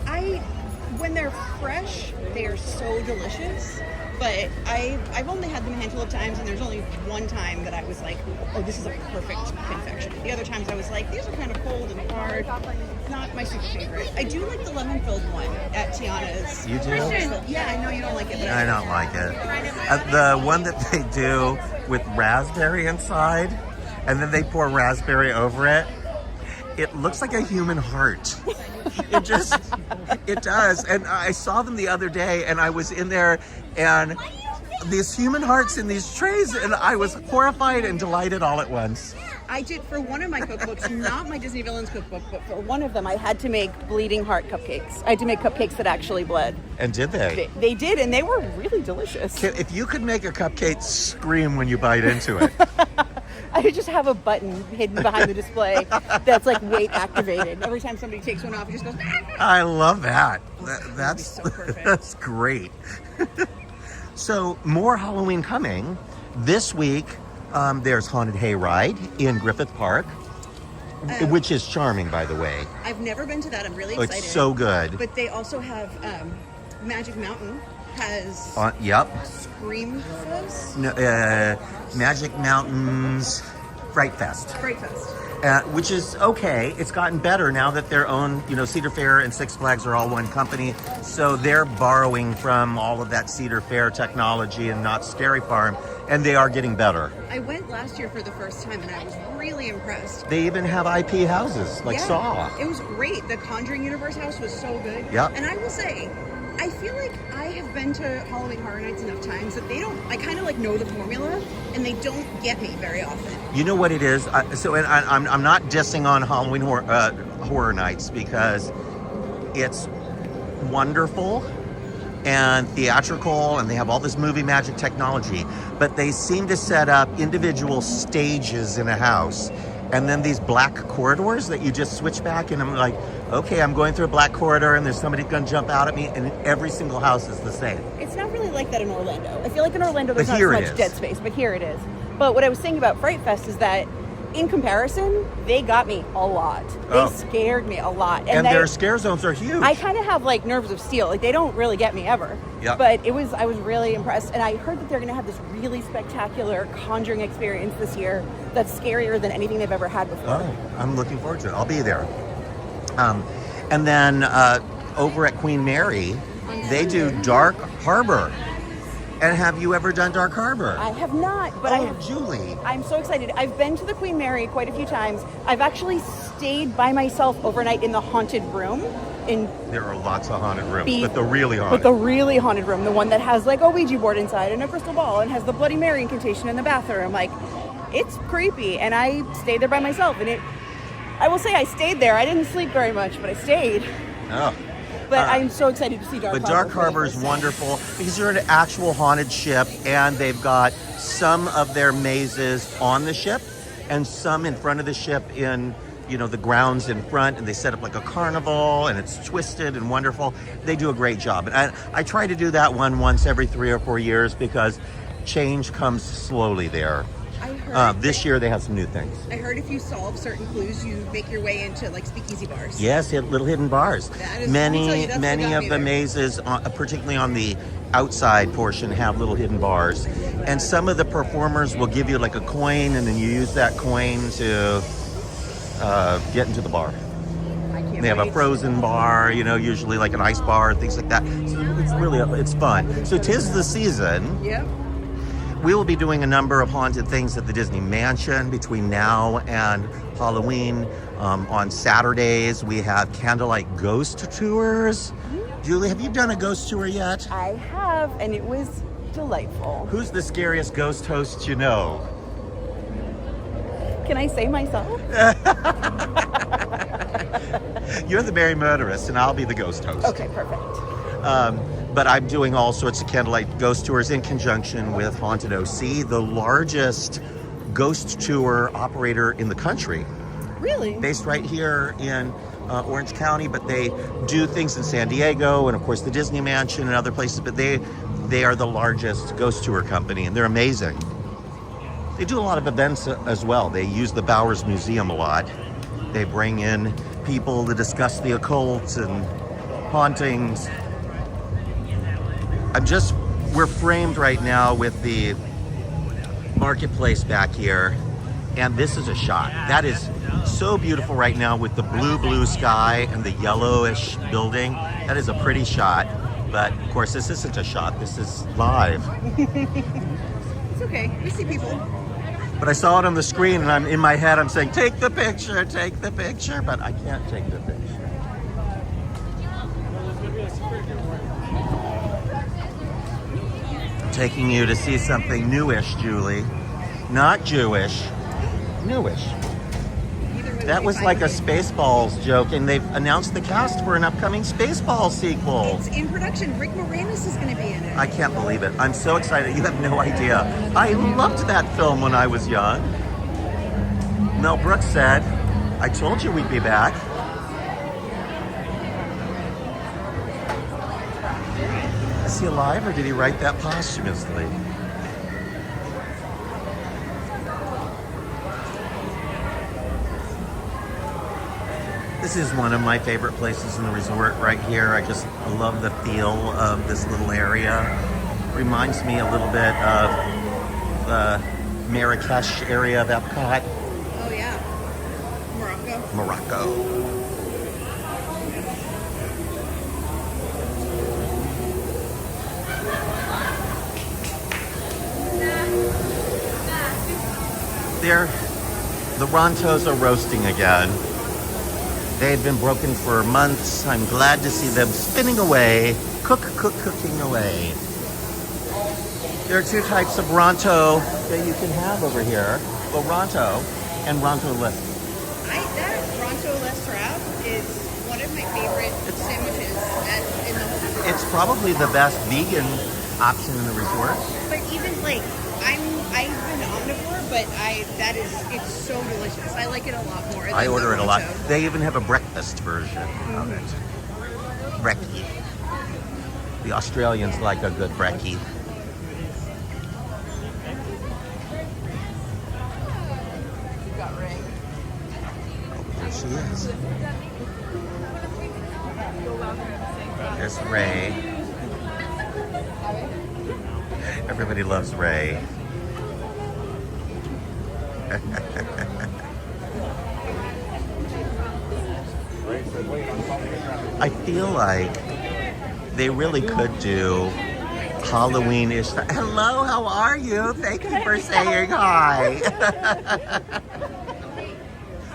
[SPEAKER 2] when they're fresh, they are so delicious. But I've only had them a handful of times, and there's only one time that I was like, oh, this is a perfect confection. The other times I was like, these are kind of cold and hard. Not my super favorite. I do like the lemon-filled one at Tiana's.
[SPEAKER 1] You do?
[SPEAKER 2] Yeah, I know you don't like it, but
[SPEAKER 1] I don't like it. The one that they do with raspberry inside, and then they pour raspberry over it, it looks like a human heart. It does. And I saw them the other day, and I was in there, and these human hearts in these trays, and I was horrified and delighted all at once.
[SPEAKER 5] I did for one of my cookbooks, not my Disney Villains cookbook, but for one of them, I had to make bleeding heart cupcakes. I had to make cupcakes that actually bled.
[SPEAKER 1] And did they?
[SPEAKER 5] They did, and they were really delicious.
[SPEAKER 1] If you could make a cupcake scream when you bite into it.
[SPEAKER 5] I would just have a button hidden behind the display that's like weight activated. Every time somebody takes one off, it just goes.
[SPEAKER 1] I love that.
[SPEAKER 5] That's so perfect.
[SPEAKER 1] That's great. So more Halloween coming. This week, there's Haunted Hayride in Griffith Park, which is charming, by the way.
[SPEAKER 2] I've never been to that. I'm really excited.
[SPEAKER 1] It's so good.
[SPEAKER 2] But they also have Magic Mountain has
[SPEAKER 1] Yep.
[SPEAKER 2] Scream Fest.
[SPEAKER 1] No, Magic Mountain's Fright Fest.
[SPEAKER 2] Fright Fest.
[SPEAKER 1] Which is okay. It's gotten better now that their own, Cedar Fair and Six Flags are all one company. So they're borrowing from all of that Cedar Fair technology and Knott's Scary Farm, and they are getting better.
[SPEAKER 2] I went last year for the first time, and I was really impressed.
[SPEAKER 1] They even have IP houses, like
[SPEAKER 2] Yeah,
[SPEAKER 1] Saw.
[SPEAKER 2] It was great. The Conjuring Universe house was so good.
[SPEAKER 1] Yep.
[SPEAKER 2] And I will say, I feel like I have been to Halloween Horror Nights enough times that I kind of like know the formula, and they don't get me very often.
[SPEAKER 1] You know what it is? I'm not dissing on Halloween horror Nights because it's wonderful and theatrical, and they have all this movie magic technology, but they seem to set up individual stages in a house, and then these black corridors that you just switch back, and I'm like, okay, I'm going through a black corridor and there's somebody gonna jump out at me, and every single house is the same.
[SPEAKER 5] It's not really like that in Orlando. I feel like in Orlando there's
[SPEAKER 1] But
[SPEAKER 5] not
[SPEAKER 1] here
[SPEAKER 5] as
[SPEAKER 1] it
[SPEAKER 5] much
[SPEAKER 1] is.
[SPEAKER 5] dead space, but here it is. But what I was saying about Fright Fest is that in comparison, they got me a lot. They scared me a lot.
[SPEAKER 1] And their scare zones are huge.
[SPEAKER 5] I kind of have like nerves of steel. Like they don't really get me ever.
[SPEAKER 1] Yep.
[SPEAKER 5] But I was really impressed. And I heard that they're going to have this really spectacular Conjuring experience this year that's scarier than anything they've ever had before.
[SPEAKER 1] Oh, I'm looking forward to it. I'll be there. And then over at Queen Mary, they do Dark Harbor. And have you ever done Dark Harbor?
[SPEAKER 5] I have not, but
[SPEAKER 1] Julie.
[SPEAKER 5] I'm so excited. I've been to the Queen Mary quite a few times. I've actually stayed by myself overnight in the haunted room.
[SPEAKER 1] There are lots of haunted rooms, but the really haunted.
[SPEAKER 5] But the really haunted room, the one that has like a Ouija board inside and a crystal ball and has the Bloody Mary incantation in the bathroom. Like, it's creepy. And I stayed there by myself. And I will say I stayed there. I didn't sleep very much, but I stayed.
[SPEAKER 1] Oh.
[SPEAKER 5] But I'm so excited to see Dark Harbor.
[SPEAKER 1] But Dark Harbor is wonderful because you're an actual haunted ship, and they've got some of their mazes on the ship and some in front of the ship in, you know, the grounds in front, and they set up like a carnival, and it's twisted and wonderful. They do a great job. And I try to do that one once every 3 or 4 years because change comes slowly there.
[SPEAKER 2] I heard
[SPEAKER 1] This year they have some new things.
[SPEAKER 2] I heard if you solve certain clues, you make your way into like speakeasy bars.
[SPEAKER 1] Yes, little hidden bars.
[SPEAKER 2] That is- let me tell you, that's what
[SPEAKER 1] Many
[SPEAKER 2] got
[SPEAKER 1] of
[SPEAKER 2] me
[SPEAKER 1] the
[SPEAKER 2] there.
[SPEAKER 1] mazes, particularly on the outside portion, have little hidden bars. And some of the performers will give you like a coin, and then you use that coin to get into the bar.
[SPEAKER 5] I can't
[SPEAKER 1] They have a
[SPEAKER 5] wait.
[SPEAKER 1] frozen bar, you know, usually like an ice bar, things like that. So it's fun. So 'tis the season.
[SPEAKER 2] Yep.
[SPEAKER 1] We will be doing a number of haunted things at the Disney Mansion between now and Halloween. On Saturdays, we have candlelight ghost tours. Julie, have you done a ghost tour yet?
[SPEAKER 5] I have, and it was delightful.
[SPEAKER 1] Who's the scariest ghost host you know?
[SPEAKER 5] Can I say myself?
[SPEAKER 1] You're the Merry Motorist, and I'll be the ghost host.
[SPEAKER 5] Okay, perfect.
[SPEAKER 1] But I'm doing all sorts of candlelight ghost tours in conjunction with Haunted OC, the largest ghost tour operator in the country.
[SPEAKER 5] Really?
[SPEAKER 1] Based right here in Orange County, but they do things in San Diego and of course the Disney Mansion and other places, but they are the largest ghost tour company, and they're amazing. They do a lot of events as well. They use the Bowers Museum a lot. They bring in people to discuss the occult and hauntings. We're framed right now with the marketplace back here, and this is a shot. That is so beautiful right now with the blue sky and the yellowish building. That is a pretty shot, but of course this isn't a shot, this is live.
[SPEAKER 2] It's okay. We see people.
[SPEAKER 1] But I saw it on the screen, and in my head I'm saying, take the picture, but I can't take the picture. Taking you to see something newish, Julie. Not Jewish, newish.
[SPEAKER 2] Either way,
[SPEAKER 1] That
[SPEAKER 2] we
[SPEAKER 1] was
[SPEAKER 2] find
[SPEAKER 1] like a
[SPEAKER 2] it.
[SPEAKER 1] Spaceballs joke, and they've announced the cast for an upcoming Spaceballs sequel.
[SPEAKER 2] It's in production. Rick Moranis is going to be in it.
[SPEAKER 1] I can't believe it. I'm so excited. You have no idea. I loved that film when I was young. Mel Brooks said, I told you we'd be back. Is he alive, or did he write that posthumously? This is one of my favorite places in the resort right here. I just love the feel of this little area. Reminds me a little bit of the Marrakesh area of Epcot,
[SPEAKER 2] Oh yeah. Morocco.
[SPEAKER 1] Morocco. The Rontos are roasting again. They've been broken for months. I'm glad to see them spinning away, cooking away. There are two types of Ronto that you can have over here. Well, Ronto and Ronto List.
[SPEAKER 2] That Ronto Les Trap is one of my favorite sandwiches in the whole resort.
[SPEAKER 1] It's probably the best vegan option in the resort.
[SPEAKER 2] But even like I've been omnivore, but it's so delicious. I like it a lot more.
[SPEAKER 1] I
[SPEAKER 2] than
[SPEAKER 1] order
[SPEAKER 2] the
[SPEAKER 1] it a lot.
[SPEAKER 2] Ronto.
[SPEAKER 1] They even have a breakfast version of it. Brekkie. The Australians like a good brekkie.
[SPEAKER 2] You've got Ray.
[SPEAKER 1] There she is. There's Ray. Everybody loves Ray. I feel like they really could do Halloween-ish. Hello, how are you? Thank you for saying hi.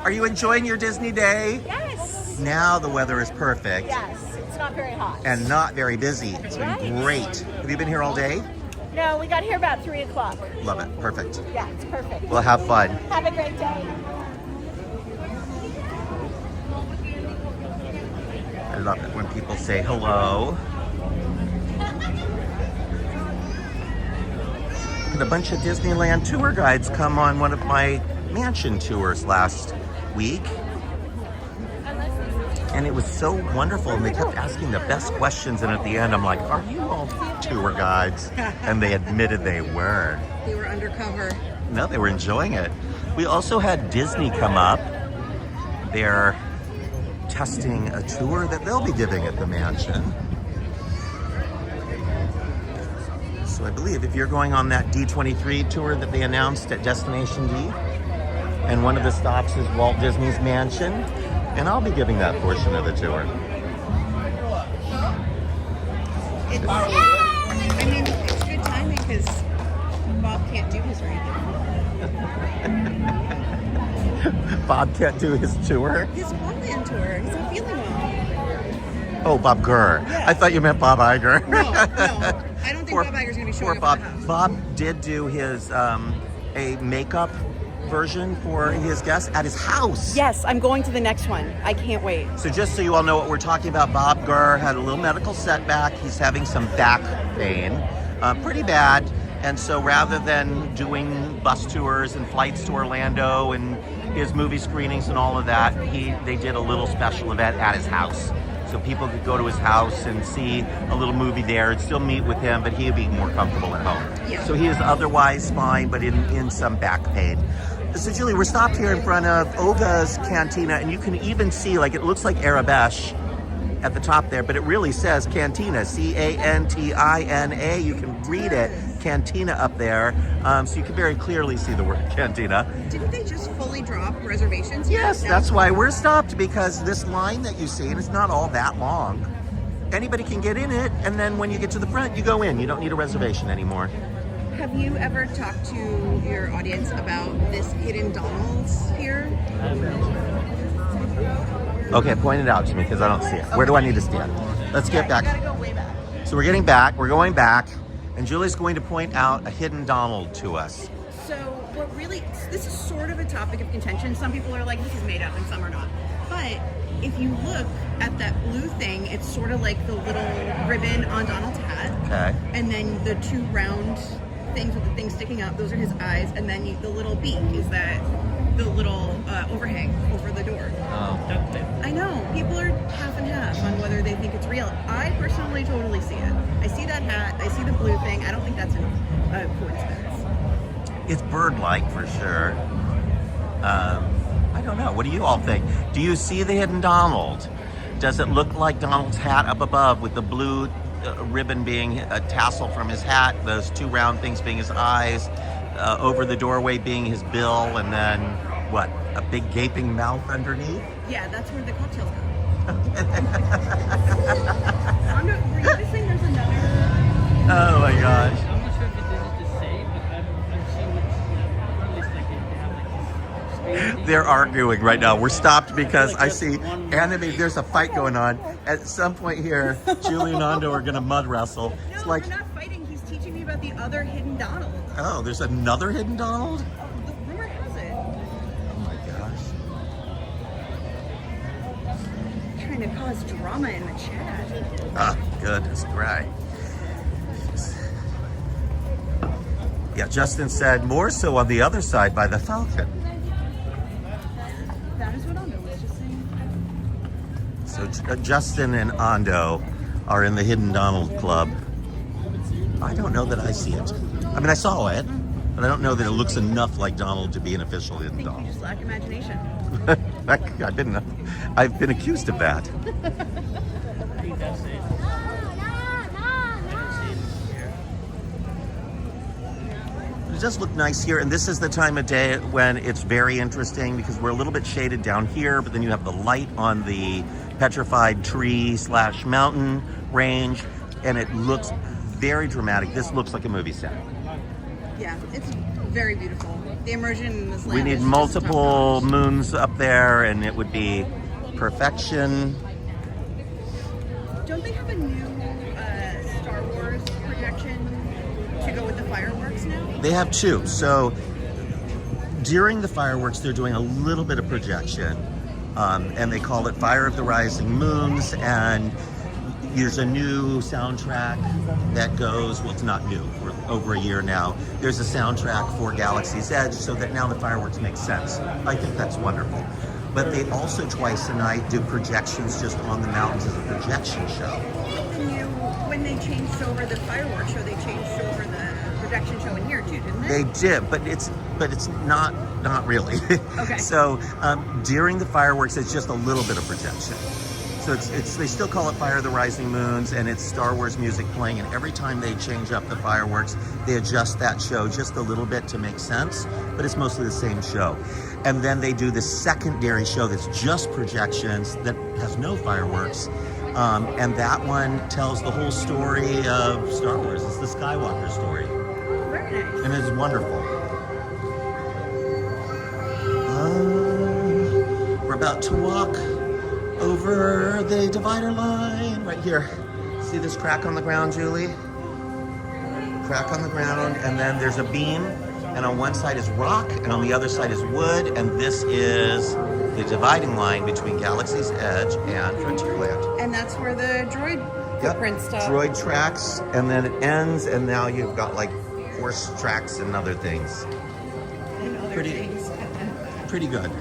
[SPEAKER 1] Are you enjoying your Disney day?
[SPEAKER 6] Yes.
[SPEAKER 1] Now the weather is perfect
[SPEAKER 6] Yes. It's not very hot.
[SPEAKER 1] and not very busy. It's been
[SPEAKER 6] Right.
[SPEAKER 1] great. Have you been here all day?
[SPEAKER 5] No, we got here about 3 o'clock.
[SPEAKER 1] Love it. Perfect.
[SPEAKER 5] Yeah, it's perfect.
[SPEAKER 1] Well, have fun.
[SPEAKER 5] Have a great day.
[SPEAKER 1] I love it when people say hello. And a bunch of Disneyland tour guides come on one of my mansion tours last week. And it was so wonderful, and they kept asking the best questions, and at the end I'm like, are you all tour guides? And they admitted they weren't.
[SPEAKER 2] They were undercover.
[SPEAKER 1] No, they were enjoying it. We also had Disney come up. They're testing a tour that they'll be giving at the mansion. So I believe if you're going on that D23 tour that they announced at Destination D, and one of the stops is Walt Disney's mansion, and I'll be giving that portion of the tour.
[SPEAKER 2] I mean, it's good timing because Bob can't do his ride.
[SPEAKER 1] Bob can't do his tour?
[SPEAKER 2] His Wonderland tour. He's not feeling well.
[SPEAKER 1] Oh, Bob Gurr.
[SPEAKER 2] Yeah.
[SPEAKER 1] I thought you meant Bob Iger.
[SPEAKER 2] No. I don't think Bob Iger's going to be showing up
[SPEAKER 1] Bob.
[SPEAKER 2] at the house.
[SPEAKER 1] Bob did do his a makeup version for his guests at his house.
[SPEAKER 5] Yes, I'm going to the next one. I can't wait.
[SPEAKER 1] So just so you all know what we're talking about, Bob Gurr had a little medical setback. He's having some back pain, pretty bad. And so rather than doing bus tours and flights to Orlando and his movie screenings and all of that, they did a little special event at his house. So people could go to his house and see a little movie there and still meet with him, but he'd be more comfortable at home.
[SPEAKER 2] Yeah.
[SPEAKER 1] So he is otherwise fine, but in some back pain. So Julie, we're stopped here in front of Oga's Cantina, and you can even see, like, it looks like Arabesh at the top there, but it really says Cantina, C-A-N-T-I-N-A. You can read it, Cantina up there, so you can very clearly see the word Cantina.
[SPEAKER 2] Didn't they just fully drop reservations here?
[SPEAKER 1] Yes,
[SPEAKER 2] No?
[SPEAKER 1] that's why we're stopped, because this line that you see, and it's not all that long, anybody can get in it, and then when you get to the front, you go in. You don't need a reservation anymore.
[SPEAKER 2] Have you ever talked to your audience about this hidden Donald's here?
[SPEAKER 1] Okay, point it out to me, because I don't see it. Where do I need to stand? Let's get back.
[SPEAKER 2] You gotta go way back.
[SPEAKER 1] So we're getting back, we're going back, and Julie's going to point out a hidden Donald to us.
[SPEAKER 2] So what really, this is sort of a topic of contention. Some people are like, this is made up, and some are not. But if you look at that blue thing, it's sort of like the little ribbon on Donald's hat.
[SPEAKER 1] Okay.
[SPEAKER 2] And then the two round things with the thing sticking up, those are his eyes. And then the little beak is the little overhang over the door.
[SPEAKER 1] Oh.
[SPEAKER 2] I know, people are half and half on whether they think it's real. I personally totally see it. I see that hat, I see the blue thing. I don't think that's a coincidence.
[SPEAKER 1] It's bird-like for sure. I don't know. What do you all think? Do you see the hidden Donald? Does it look like Donald's hat up above with the blue ribbon being a tassel from his hat, those two round things being his eyes, over the doorway being his bill, and then what? A big gaping mouth underneath?
[SPEAKER 2] Yeah, that's where the cocktails go. Were you just saying there's another?
[SPEAKER 1] Oh my gosh.
[SPEAKER 4] I'm not sure if this is the same, but I'm seeing it. It's like they have like this.
[SPEAKER 1] They're arguing right now. We're stopped because I see anime. There's a fight going on. At some point here, Julie and Nando are going to mud wrestle.
[SPEAKER 2] No,
[SPEAKER 1] It's like,
[SPEAKER 2] we're not fighting. He's teaching me about the other hidden Donald.
[SPEAKER 1] oh, there's another hidden Donald?
[SPEAKER 2] The rumor has it.
[SPEAKER 1] Oh my gosh.
[SPEAKER 2] Trying to cause drama in the chat.
[SPEAKER 1] Ah, goodness, right. Yeah, Justin said more so on the other side by the Falcon.
[SPEAKER 2] That is what Ando was just saying.
[SPEAKER 1] So Justin and Ando are in the Hidden Donald Club. I don't know that I see it. I mean, I saw it, but I don't know that it looks enough like Donald to be an official
[SPEAKER 2] I
[SPEAKER 1] Hidden
[SPEAKER 2] think you
[SPEAKER 1] Donald.
[SPEAKER 2] just lack imagination.
[SPEAKER 1] I've been accused of that.
[SPEAKER 4] I think that's it. I don't see it here.
[SPEAKER 1] It does look nice here, and this is the time of day when it's very interesting because we're a little bit shaded down here, but then you have the light on the petrified tree / mountain range, and it looks very dramatic. This looks like a movie set.
[SPEAKER 2] Yeah, it's very beautiful. The immersion in this land
[SPEAKER 1] We need
[SPEAKER 2] is
[SPEAKER 1] multiple
[SPEAKER 2] just top-notch.
[SPEAKER 1] moons up there, and it would be perfection.
[SPEAKER 2] Don't they have a new Star Wars projection
[SPEAKER 5] to go with the fireworks now?
[SPEAKER 1] They have two. So during the fireworks, they're doing a little bit of projection, and they call it Fire of the Rising Moons. And there's a new soundtrack that goes, well, it's not new, for over a year now. There's a soundtrack for Galaxy's Edge, so that now the fireworks make sense. I think that's wonderful. But they also twice a night do projections just on the mountains as a projection show.
[SPEAKER 5] When they changed over the fireworks show, they changed over the projection show in here too, didn't they?
[SPEAKER 1] They did, but it's not really.
[SPEAKER 5] Okay.
[SPEAKER 1] So during the fireworks, it's just a little bit of projection. So it's they still call it Fire of the Rising Moons, and it's Star Wars music playing. And every time they change up the fireworks, they adjust that show just a little bit to make sense. But it's mostly the same show. And then they do the secondary show that's just projections that has no fireworks. And that one tells the whole story of Star Wars. It's the Skywalker story.
[SPEAKER 5] Very nice.
[SPEAKER 1] And it's wonderful. We're about to walk over the divider line right here. See this crack on the ground, Julie? Crack on the ground, and then there's a beam, and on one side is rock, and on the other side is wood, and this is the dividing line between Galaxy's Edge and Frontierland.
[SPEAKER 5] And that's where the droid footprint stuff.
[SPEAKER 1] Droid tracks, and then it ends, and now you've got like horse tracks and other things.
[SPEAKER 5] And other things.
[SPEAKER 1] Pretty good.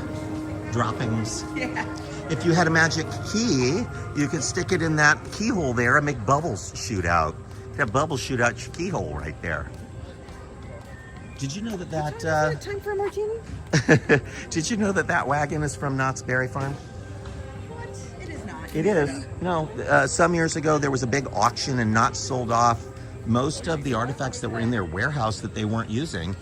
[SPEAKER 1] Droppings.
[SPEAKER 5] Yeah.
[SPEAKER 1] If you had a magic key, you could stick it in that keyhole there and make bubbles shoot out. You could have bubbles shoot out your keyhole right there. Did you know that
[SPEAKER 5] Is it time for a martini?
[SPEAKER 1] Did you know that wagon is from Knott's Berry Farm?
[SPEAKER 5] What? It is not.
[SPEAKER 1] It is. No, some years ago there was a big auction and Knott's sold off most of the artifacts that were in their warehouse that they weren't using.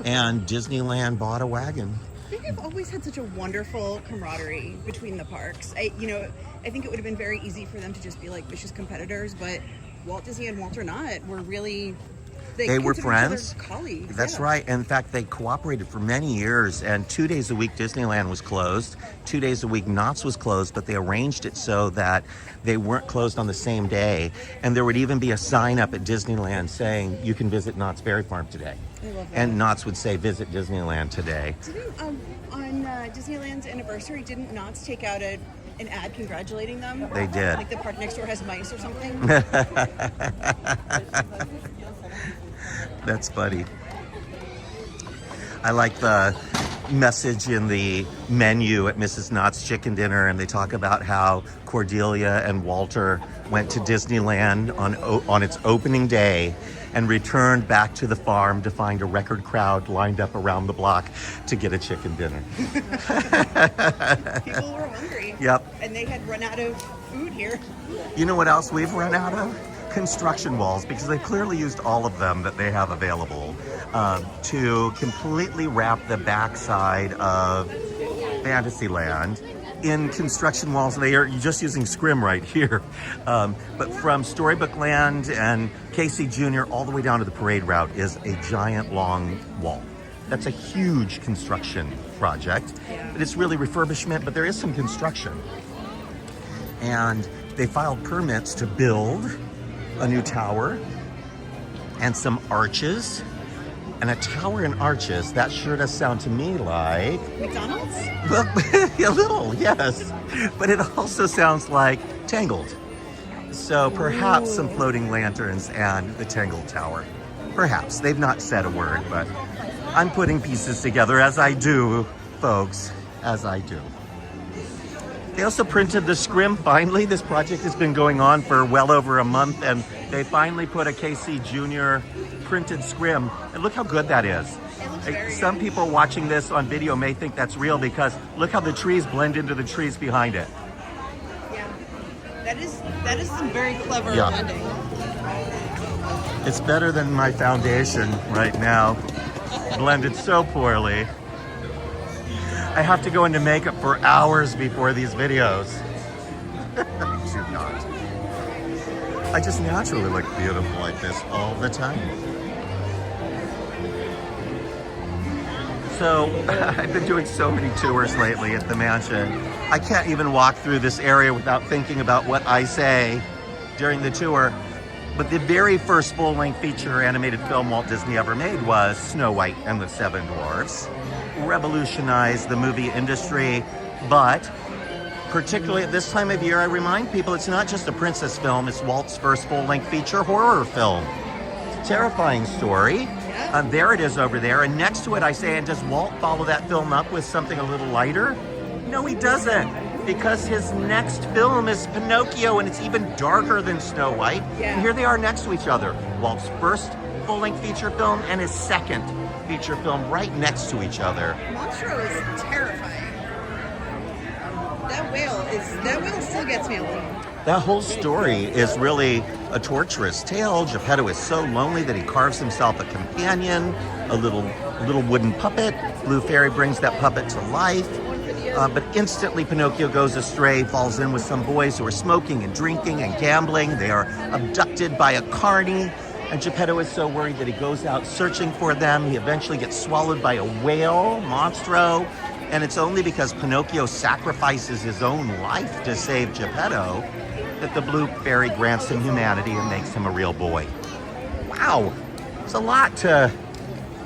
[SPEAKER 1] And Disneyland bought a wagon.
[SPEAKER 5] I think I've always had such a wonderful camaraderie between the parks. I think it would have been very easy for them to just be like vicious competitors, but Walt Disney and Walter Knott were really...
[SPEAKER 1] They were friends.
[SPEAKER 5] Colleagues.
[SPEAKER 1] That's right. In fact, they cooperated for many years, and 2 days a week Disneyland was closed. 2 days a week Knott's was closed, but they arranged it so that they weren't closed on the same day. And there would even be a sign up at Disneyland saying, you can visit Knott's Berry Farm today.
[SPEAKER 5] I love that.
[SPEAKER 1] And Knott's would say, visit Disneyland today.
[SPEAKER 5] On Disneyland's anniversary, didn't Knott's take out an ad congratulating them?
[SPEAKER 1] They did.
[SPEAKER 5] Like the park next door has mice or something?
[SPEAKER 1] That's funny. I like the message in the menu at Mrs. Knott's Chicken Dinner, and they talk about how Cordelia and Walter went to Disneyland on its opening day and returned back to the farm to find a record crowd lined up around the block to get a chicken dinner.
[SPEAKER 5] People were hungry.
[SPEAKER 1] Yep.
[SPEAKER 5] And they had run out of food here.
[SPEAKER 1] You know what else we've run out of? Construction walls, because they clearly used all of them that they have available to completely wrap the backside of Fantasyland in construction walls. They are just using scrim right here. But from Storybook Land and Casey Jr. all the way down to the parade route is a giant long wall. That's a huge construction project. But it's really refurbishment, but there is some construction. And they filed permits to build a new tower and some arches. And a tower and arches, that sure does sound to me like...
[SPEAKER 5] McDonald's?
[SPEAKER 1] Well, a little, yes. But it also sounds like Tangled. So perhaps some floating lanterns and the Tangled Tower. Perhaps. They've not said a word, but I'm putting pieces together as I do, folks, as I do. They also printed the scrim, finally. This project has been going on for well over a month, and they finally put a KC Jr. printed scrim. And look how good that is. Some people watching this on video may think that's real because look how the trees blend into the trees behind it.
[SPEAKER 5] Yeah. That is some very clever blending.
[SPEAKER 1] It's better than my foundation right now. Blended so poorly. I have to go into makeup for hours before these videos. I do not. I just naturally look beautiful like this all the time. So, I've been doing so many tours lately at the mansion. I can't even walk through this area without thinking about what I say during the tour. But the very first full-length feature animated film Walt Disney ever made was Snow White and the Seven Dwarfs. Revolutionized the movie industry, but particularly at this time of year, I remind people it's not just a princess film, it's Walt's first full-length feature horror film. It's a terrifying story. There it is over there, and next to it I say, and does Walt follow that film up with something a little lighter? No, he doesn't, because his next film is Pinocchio, and it's even darker than Snow White.
[SPEAKER 5] Yeah.
[SPEAKER 1] And here they are next to each other. Walt's first full-length feature film and his second feature film right next to each other.
[SPEAKER 2] Monstro is terrifying. That whale still gets me a little.
[SPEAKER 1] That whole story is really a torturous tale. Geppetto is so lonely that he carves himself a companion, a little wooden puppet. Blue Fairy brings that puppet to life. But instantly Pinocchio goes astray, falls in with some boys who are smoking and drinking and gambling. They are abducted by a carny, and Geppetto is so worried that he goes out searching for them. He eventually gets swallowed by a whale, Monstro, and it's only because Pinocchio sacrifices his own life to save Geppetto that the Blue Fairy grants him humanity and makes him a real boy. Wow, it's a lot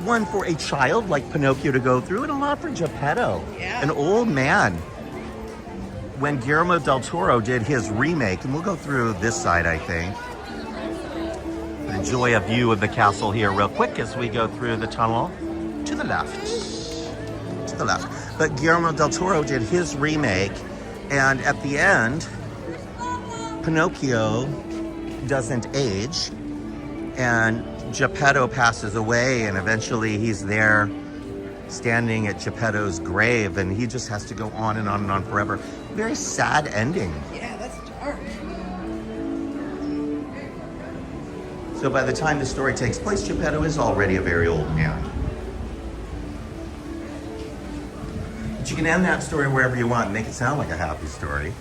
[SPEAKER 1] one for a child like Pinocchio to go through, and a lot for Geppetto, an old man. When Guillermo del Toro did his remake, and we'll go through this side, I think. Enjoy a view of the castle here real quick as we go through the tunnel to the left. To the left. But Guillermo del Toro did his remake, and at the end, Pinocchio doesn't age, and Geppetto passes away, and eventually he's there standing at Geppetto's grave, and he just has to go on and on and on forever. Very sad ending.
[SPEAKER 2] Yeah, that's dark.
[SPEAKER 1] So by the time the story takes place, Geppetto is already a very old man. But you can end that story wherever you want and make it sound like a happy story.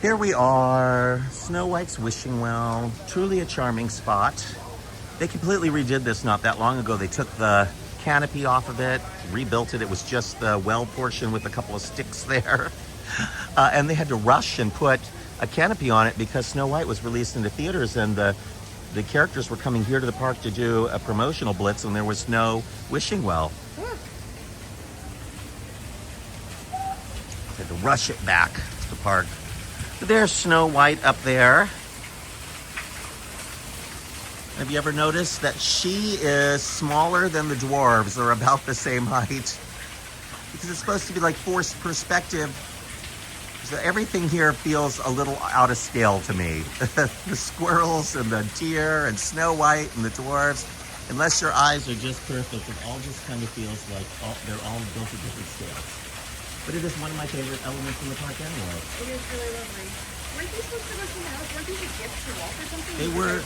[SPEAKER 1] Here we are, Snow White's wishing well, truly a charming spot. They completely redid this not that long ago. They took the canopy off of it, rebuilt it. It was just the well portion with a couple of sticks there. And they had to rush and put a canopy on it because Snow White was released into theaters, and the characters were coming here to the park to do a promotional blitz, and there was no wishing well. Had to rush it back to the park. But there's Snow White up there. Have you ever noticed that she is smaller than the dwarves, or about the same height? Because it's supposed to be like forced perspective. So everything here feels a little out of scale to me. The squirrels and the deer and Snow White and the dwarves. Unless your eyes are just perfect, it all just kind of feels like they're all built at different scales. But it is one of my favorite elements in the park anyway.
[SPEAKER 2] It is really lovely. Weren't these supposed to go somewhere else? Weren't these a gift to Walt or something?
[SPEAKER 1] They were,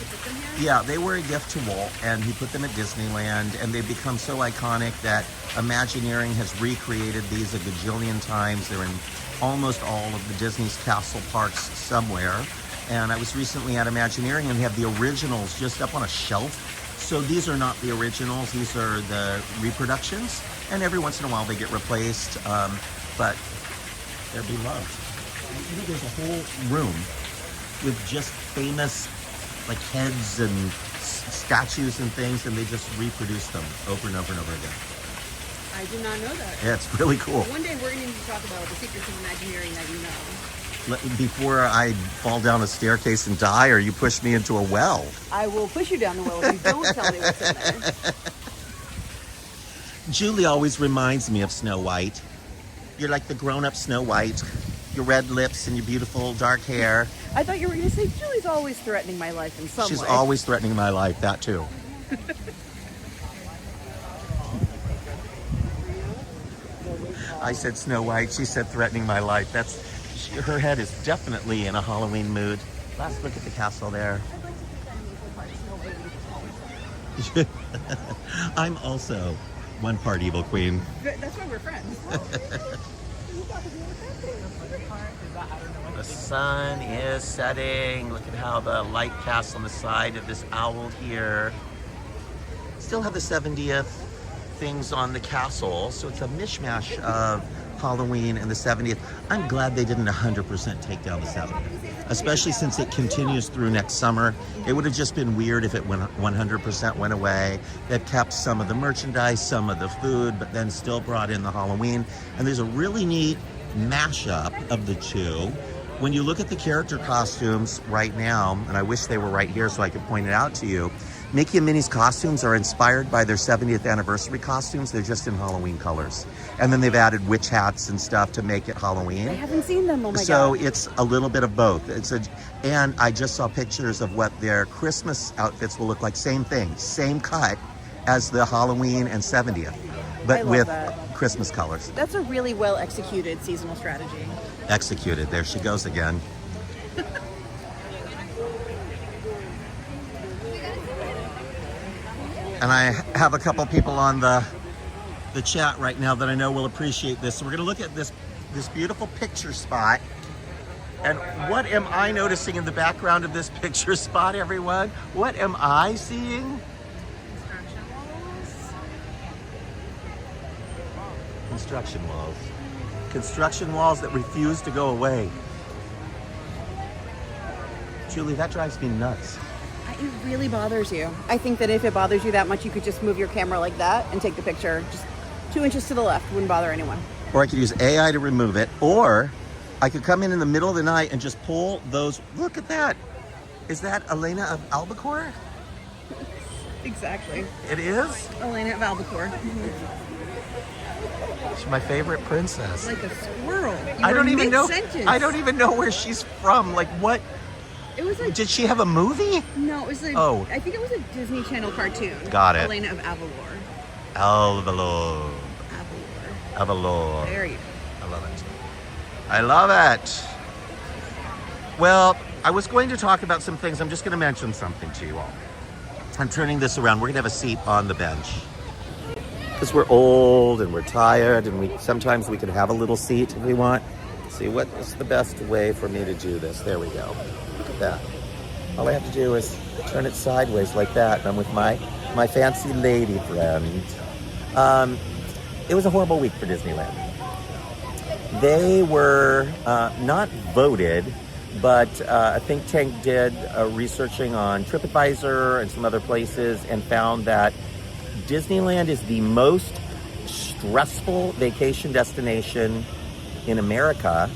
[SPEAKER 1] yeah, they were a gift to Walt, and he put them at Disneyland, and they've become so iconic that Imagineering has recreated these a gajillion times. They're in almost all of the Disney's castle parks somewhere. And I was recently at Imagineering, and they have the originals just up on a shelf. So these are not the originals, these are the reproductions, and every once in a while they get replaced, but they're beloved. You know, there's a whole room with just famous like heads and statues and things, and they just reproduce them over and over and over again.
[SPEAKER 2] I did not know that.
[SPEAKER 1] Yeah, it's really cool.
[SPEAKER 2] One day we're going to talk about the secrets of Imagineering that you know.
[SPEAKER 1] Before I fall down a staircase and die, or you push me into a well.
[SPEAKER 5] I will push you down the well if you don't tell me what's in there.
[SPEAKER 1] Julie always reminds me of Snow White. You're like the grown-up Snow White. Your red lips and your beautiful dark hair.
[SPEAKER 5] I thought you were going to say Julie's always threatening my life in some way.
[SPEAKER 1] She's always threatening my life, that too. I said Snow White, she said threatening my life. Her head is definitely in a Halloween mood. Last look at the castle there. I'm also one part evil queen.
[SPEAKER 2] That's why we're friends.
[SPEAKER 1] The sun is setting. Look at how the light casts on the side of this owl here. Still have the 70th things on the castle, so it's a mishmash of Halloween and the 70th. I'm glad they didn't 100% take down the 70th, especially since it continues through next summer. It would have just been weird if it went 100% went away. They've kept some of the merchandise, some of the food, but then still brought in the Halloween. And there's a really neat mashup of the two. When you look at the character costumes right now, and I wish they were right here so I could point it out to you, Mickey and Minnie's costumes are inspired by their 70th anniversary costumes. They're just in Halloween colors. And then they've added witch hats and stuff to make it Halloween.
[SPEAKER 5] I haven't seen them, oh my
[SPEAKER 1] So
[SPEAKER 5] God.
[SPEAKER 1] it's a little bit of both. And I just saw pictures of what their Christmas outfits will look like. Same thing, same cut as the Halloween and 70th,
[SPEAKER 5] I
[SPEAKER 1] but
[SPEAKER 5] love
[SPEAKER 1] with
[SPEAKER 5] that.
[SPEAKER 1] Christmas colors.
[SPEAKER 5] That's a really well executed seasonal strategy.
[SPEAKER 1] Executed. There she goes again. And I have a couple people on the chat right now that I know will appreciate this. So we're gonna look at this beautiful picture spot. And what am I noticing in the background of this picture spot, everyone? What am I seeing? Construction walls. Construction walls that refuse to go away. Julie, that drives me nuts.
[SPEAKER 5] It really bothers you. I think that if it bothers you that much, you could just move your camera like that and take the picture just 2 inches to the left. Wouldn't bother anyone.
[SPEAKER 1] Or I could use AI to remove it, or I could come in the middle of the night and just pull those. Look at that. Is that Elena of Albacore?
[SPEAKER 5] Exactly.
[SPEAKER 1] It is?
[SPEAKER 5] Elena of Albacore.
[SPEAKER 1] She's my favorite princess.
[SPEAKER 5] Like a squirrel.
[SPEAKER 1] I don't even know.
[SPEAKER 5] Mid-sentence.
[SPEAKER 1] I don't even know where she's from. Like what?
[SPEAKER 5] It was like
[SPEAKER 1] Did she have a movie?
[SPEAKER 5] no. It was a.
[SPEAKER 1] Oh.
[SPEAKER 5] I think it was a Disney Channel cartoon.
[SPEAKER 1] Got it.
[SPEAKER 5] Elena of Avalor.
[SPEAKER 1] Avalor.
[SPEAKER 5] Avalor.
[SPEAKER 1] Avalor.
[SPEAKER 5] There you go.
[SPEAKER 1] I love it. I love it. Well, I was going to talk about some things. I'm just going to mention something to you all. I'm turning this around. We're going to have a seat on the bench. Because we're old and we're tired and sometimes we can have a little seat if we want. See, what is the best way for me to do this? There we go. Look at that. All I have to do is turn it sideways like that. And I'm with my fancy lady friend. It was a horrible week for Disneyland. They were not voted, but a think tank did researching on TripAdvisor and some other places and found that Disneyland is the most stressful vacation destination in America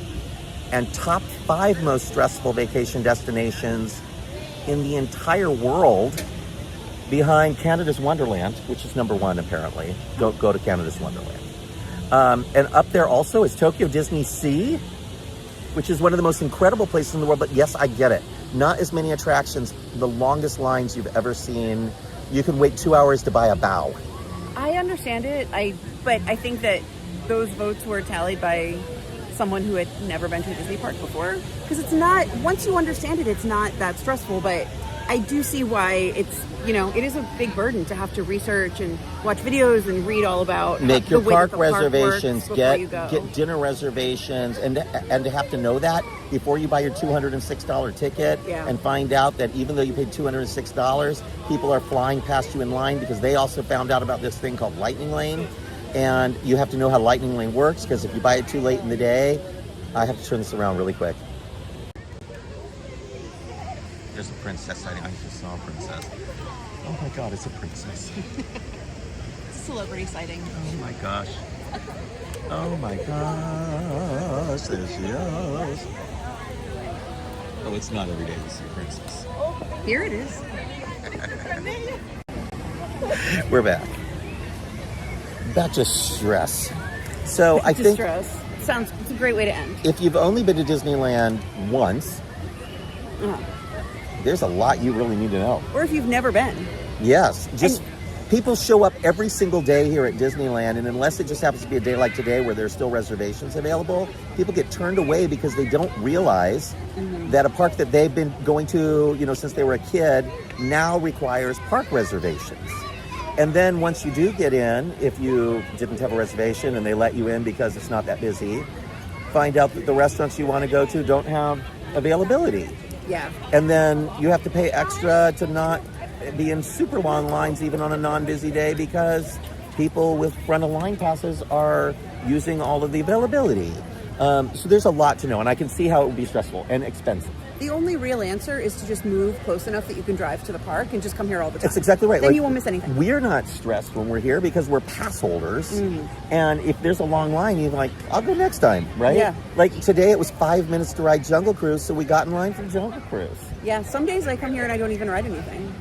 [SPEAKER 1] and top 5 most stressful vacation destinations in the entire world, behind Canada's Wonderland, which is number 1 apparently. Go to Canada's Wonderland. And up there also is Tokyo Disney Sea, which is one of the most incredible places in the world. But yes, I get it. Not as many attractions, the longest lines you've ever seen. You can wait 2 hours to buy a bow.
[SPEAKER 5] I understand it. But I think that those votes were tallied by someone who had never been to a Disney park before. Because it's not, once you understand it, it's not that stressful. But I do see why it's, it is a big burden to have to research and watch videos and read all about
[SPEAKER 1] make your
[SPEAKER 5] the way
[SPEAKER 1] park
[SPEAKER 5] that the park
[SPEAKER 1] reservations,
[SPEAKER 5] works before you go.
[SPEAKER 1] get dinner reservations, and to have to know that before you buy your $206 ticket,
[SPEAKER 5] Yeah.
[SPEAKER 1] and find out that even though you paid $206, people are flying past you in line because they also found out about this thing called Lightning Lane, and you have to know how Lightning Lane works because if you buy it too late in the day, I have to turn this around really quick. There's a princess. I just saw a princess. Oh my God, it's a princess.
[SPEAKER 2] It's a celebrity sighting.
[SPEAKER 1] Oh my gosh. Oh my gosh, there she is. Oh, it's not every day to see a princess.
[SPEAKER 2] Here it is.
[SPEAKER 1] We're back. Back to stress. So I think
[SPEAKER 5] Distress. It's a great way to end.
[SPEAKER 1] if you've only been to Disneyland once,
[SPEAKER 5] Uh-huh.
[SPEAKER 1] there's a lot you really need to know.
[SPEAKER 5] Or if you've never been.
[SPEAKER 1] Yes, just people show up every single day here at Disneyland, and unless it just happens to be a day like today where there's still reservations available, people get turned away because they don't realize that a park that they've been going to, since they were a kid, now requires park reservations. And then once you do get in, if you didn't have a reservation and they let you in because it's not that busy, find out that the restaurants you want to go to don't have availability.
[SPEAKER 5] Yeah.
[SPEAKER 1] And then you have to pay extra to not be in super long lines even on a non-busy day because people with front of line passes are using all of the availability. So there's a lot to know, and I can see how it would be stressful and expensive.
[SPEAKER 5] The only real answer is to just move close enough that you can drive to the park and just come here all the time.
[SPEAKER 1] That's exactly right.
[SPEAKER 5] Then you won't miss anything.
[SPEAKER 1] We're not stressed when we're here because we're pass holders. And if there's a long line, you're like, I'll go next time, right?
[SPEAKER 5] Yeah.
[SPEAKER 1] Like today it was 5 minutes to ride Jungle Cruise, so we got in line for Jungle Cruise.
[SPEAKER 5] Yeah, some days I come here and I don't even ride anything.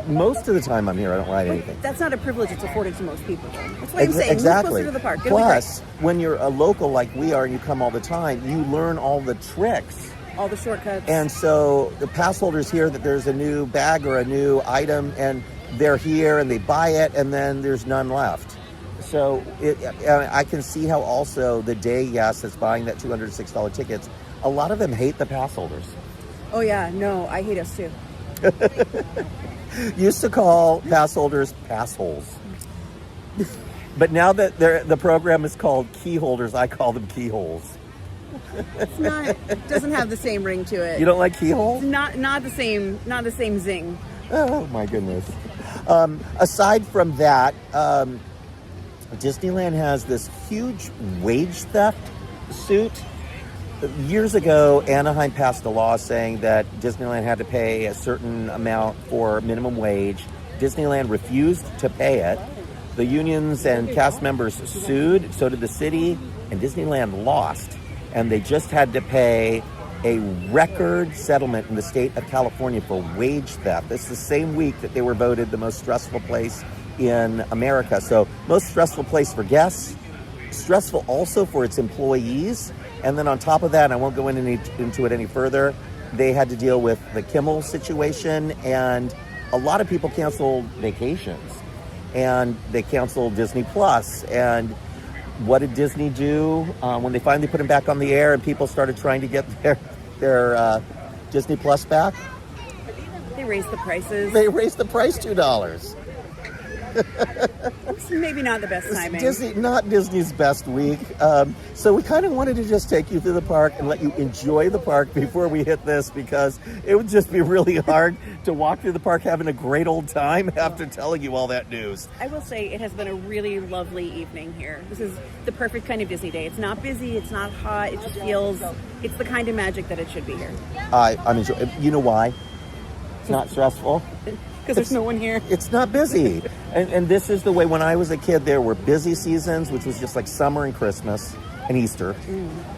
[SPEAKER 1] Most of the time I'm here, I don't ride anything.
[SPEAKER 5] That's not a privilege it's afforded to most people. That's what I'm saying.
[SPEAKER 1] Exactly.
[SPEAKER 5] Move closer to the park.
[SPEAKER 1] Plus, when you're a local like we are and you come all the time, you learn all the tricks.
[SPEAKER 5] All the shortcuts.
[SPEAKER 1] And so the pass holders hear that there's a new bag or a new item, and they're here and they buy it, and then there's none left. So I can see how also the day guest that's buying that $206 tickets, a lot of them hate the pass holders.
[SPEAKER 5] Oh yeah, no, I hate us too.
[SPEAKER 1] Used to call pass holders pass holes. But now that the program is called key holders, I call them keyholes.
[SPEAKER 5] It's not. It doesn't have the same ring to it.
[SPEAKER 1] You don't like keyholes?
[SPEAKER 5] Not the same. Not the same zing.
[SPEAKER 1] Oh my goodness. Aside from that, Disneyland has this huge wage theft suit. Years ago, Anaheim passed a law saying that Disneyland had to pay a certain amount for minimum wage. Disneyland refused to pay it. The unions and cast members sued, so did the city, and Disneyland lost. And they just had to pay a record settlement in the state of California for wage theft. It's the same week that they were voted the most stressful place in America. So most stressful place for guests, stressful also for its employees. And then on top of that, and I won't go into it any further, they had to deal with the Kimmel situation, and a lot of people canceled vacations. And they canceled Disney Plus. And what did Disney do when they finally put them back on the air and people started trying to get their Disney Plus back?
[SPEAKER 5] They raised the prices.
[SPEAKER 1] They raised the price $2.
[SPEAKER 5] It's maybe not the best timing.
[SPEAKER 1] Not Disney's best week. So we kind of wanted to just take you through the park and let you enjoy the park before we hit this, because it would just be really hard to walk through the park having a great old time after telling you all that news.
[SPEAKER 5] I will say it has been a really lovely evening here. This is the perfect kind of Disney day. It's not busy, it's not hot, it just feels, it's the kind of magic that it should be here.
[SPEAKER 1] I'm enjoying. You know why? It's not stressful.
[SPEAKER 5] Because there's no one here.
[SPEAKER 1] It's not busy. And this is the way, when I was a kid, there were busy seasons, which was just like summer and Christmas and Easter,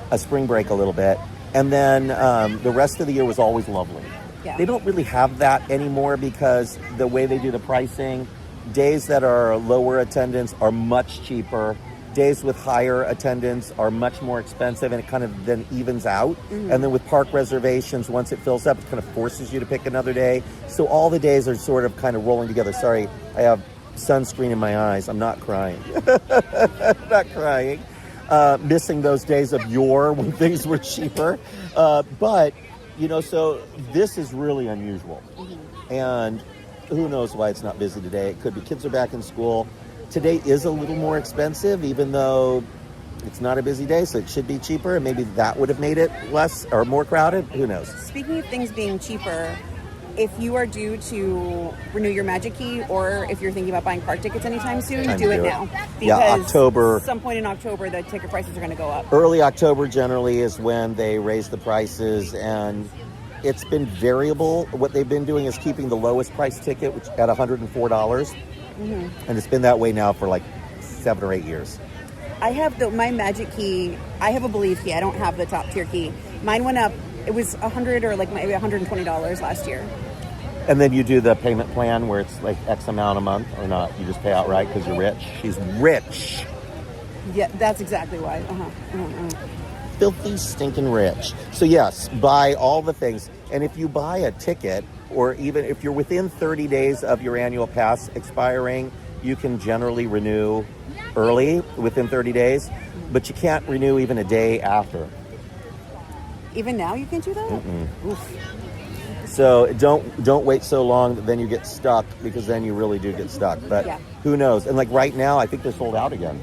[SPEAKER 1] a spring break a little bit. And then the rest of the year was always lovely.
[SPEAKER 5] Yeah.
[SPEAKER 1] They don't really have that anymore because the way they do the pricing, days that are lower attendance are much cheaper. Days with higher attendance are much more expensive, and it kind of then evens out. And then with park reservations, once it fills up, it kind of forces you to pick another day. So all the days are sort of kind of rolling together. Sorry, I have sunscreen in my eyes. I'm not crying. Not crying. Missing those days of yore when things were cheaper. But, you know, so this is really unusual. And who knows why it's not busy today. It could be kids are back in school. Today is a little more expensive, even though it's not a busy day, so it should be cheaper, and maybe that would have made it less or more crowded. Who knows?
[SPEAKER 5] Speaking of things being cheaper, if you are due to renew your Magic Key, or if you're thinking about buying park tickets anytime soon, do it now. Because
[SPEAKER 1] October.
[SPEAKER 5] some point in October, the ticket prices are going to go up.
[SPEAKER 1] Early October generally is when they raise the prices, and it's been variable. What they've been doing is keeping the lowest price ticket, which at $104. And it's been that way now for like 7 or 8 years.
[SPEAKER 5] I have my Magic Key. I have a Believe Key. I don't have the top tier key. Mine went up. It was $100 or like maybe $120 last year.
[SPEAKER 1] And then you do the payment plan where it's like X amount a month, or not? You just pay outright because you're rich. She's rich.
[SPEAKER 5] Yeah, that's exactly why.
[SPEAKER 1] Filthy, stinking rich. So yes, buy all the things. And if you buy a ticket, or even if you're within 30 days of your annual pass expiring, you can generally renew early within 30 days, but you can't renew even a day after.
[SPEAKER 5] Even now you can do that? Oof.
[SPEAKER 1] So don't wait so long that then you get stuck, because then you really do get stuck. But who knows? And like right now, I think they're sold out again.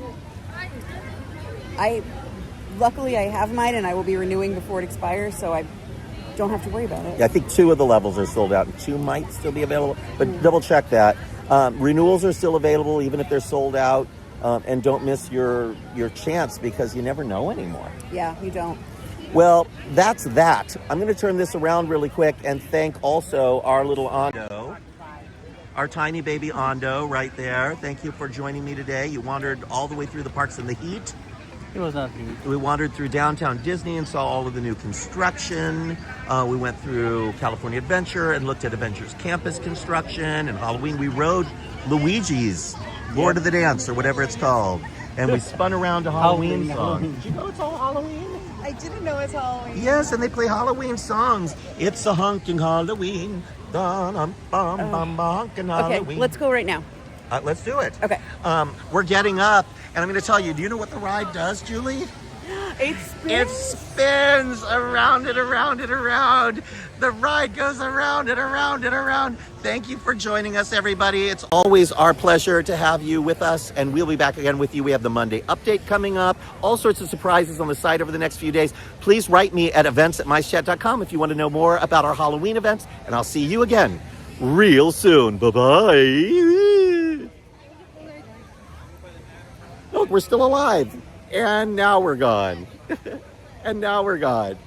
[SPEAKER 5] Luckily I have mine, and I will be renewing before it expires, so don't have to worry about it.
[SPEAKER 1] Yeah, I think 2 of the levels are sold out, and 2 might still be available, but double check that. Renewals are still available, even if they're sold out, and don't miss your chance because you never know anymore.
[SPEAKER 5] Yeah, you don't.
[SPEAKER 1] Well, that's that. I'm going to turn this around really quick and thank also our little Ondo, our tiny baby Ondo right there. Thank you for joining me today. You wandered all the way through the parks in the heat.
[SPEAKER 4] It was not heat.
[SPEAKER 1] We wandered through downtown Disney and saw all of the new construction. We went through California Adventure and looked at Adventure's campus construction. And Halloween, we rode Luigi's Lord of the Dance or whatever it's called. And we spun around to Halloween songs. Did you know it's all Halloween?
[SPEAKER 2] I didn't know it's Halloween.
[SPEAKER 1] Yes, and they play Halloween songs. It's a honking Halloween. Honking Halloween.
[SPEAKER 5] Okay, let's go right now.
[SPEAKER 1] Let's do it.
[SPEAKER 5] Okay.
[SPEAKER 1] We're getting up, and I'm going to tell you, do you know what the ride does, Julie?
[SPEAKER 5] It
[SPEAKER 1] It spins around and around and around. The ride goes around and around and around. Thank you for joining us, everybody. It's always our pleasure to have you with us, and we'll be back again with you. We have the Monday update coming up, all sorts of surprises on the site over the next few days. Please write me at events@micechat.com if you want to know more about our Halloween events, and I'll see you again real soon. Bye-bye. Look, we're still alive. And now we're gone. And now we're gone.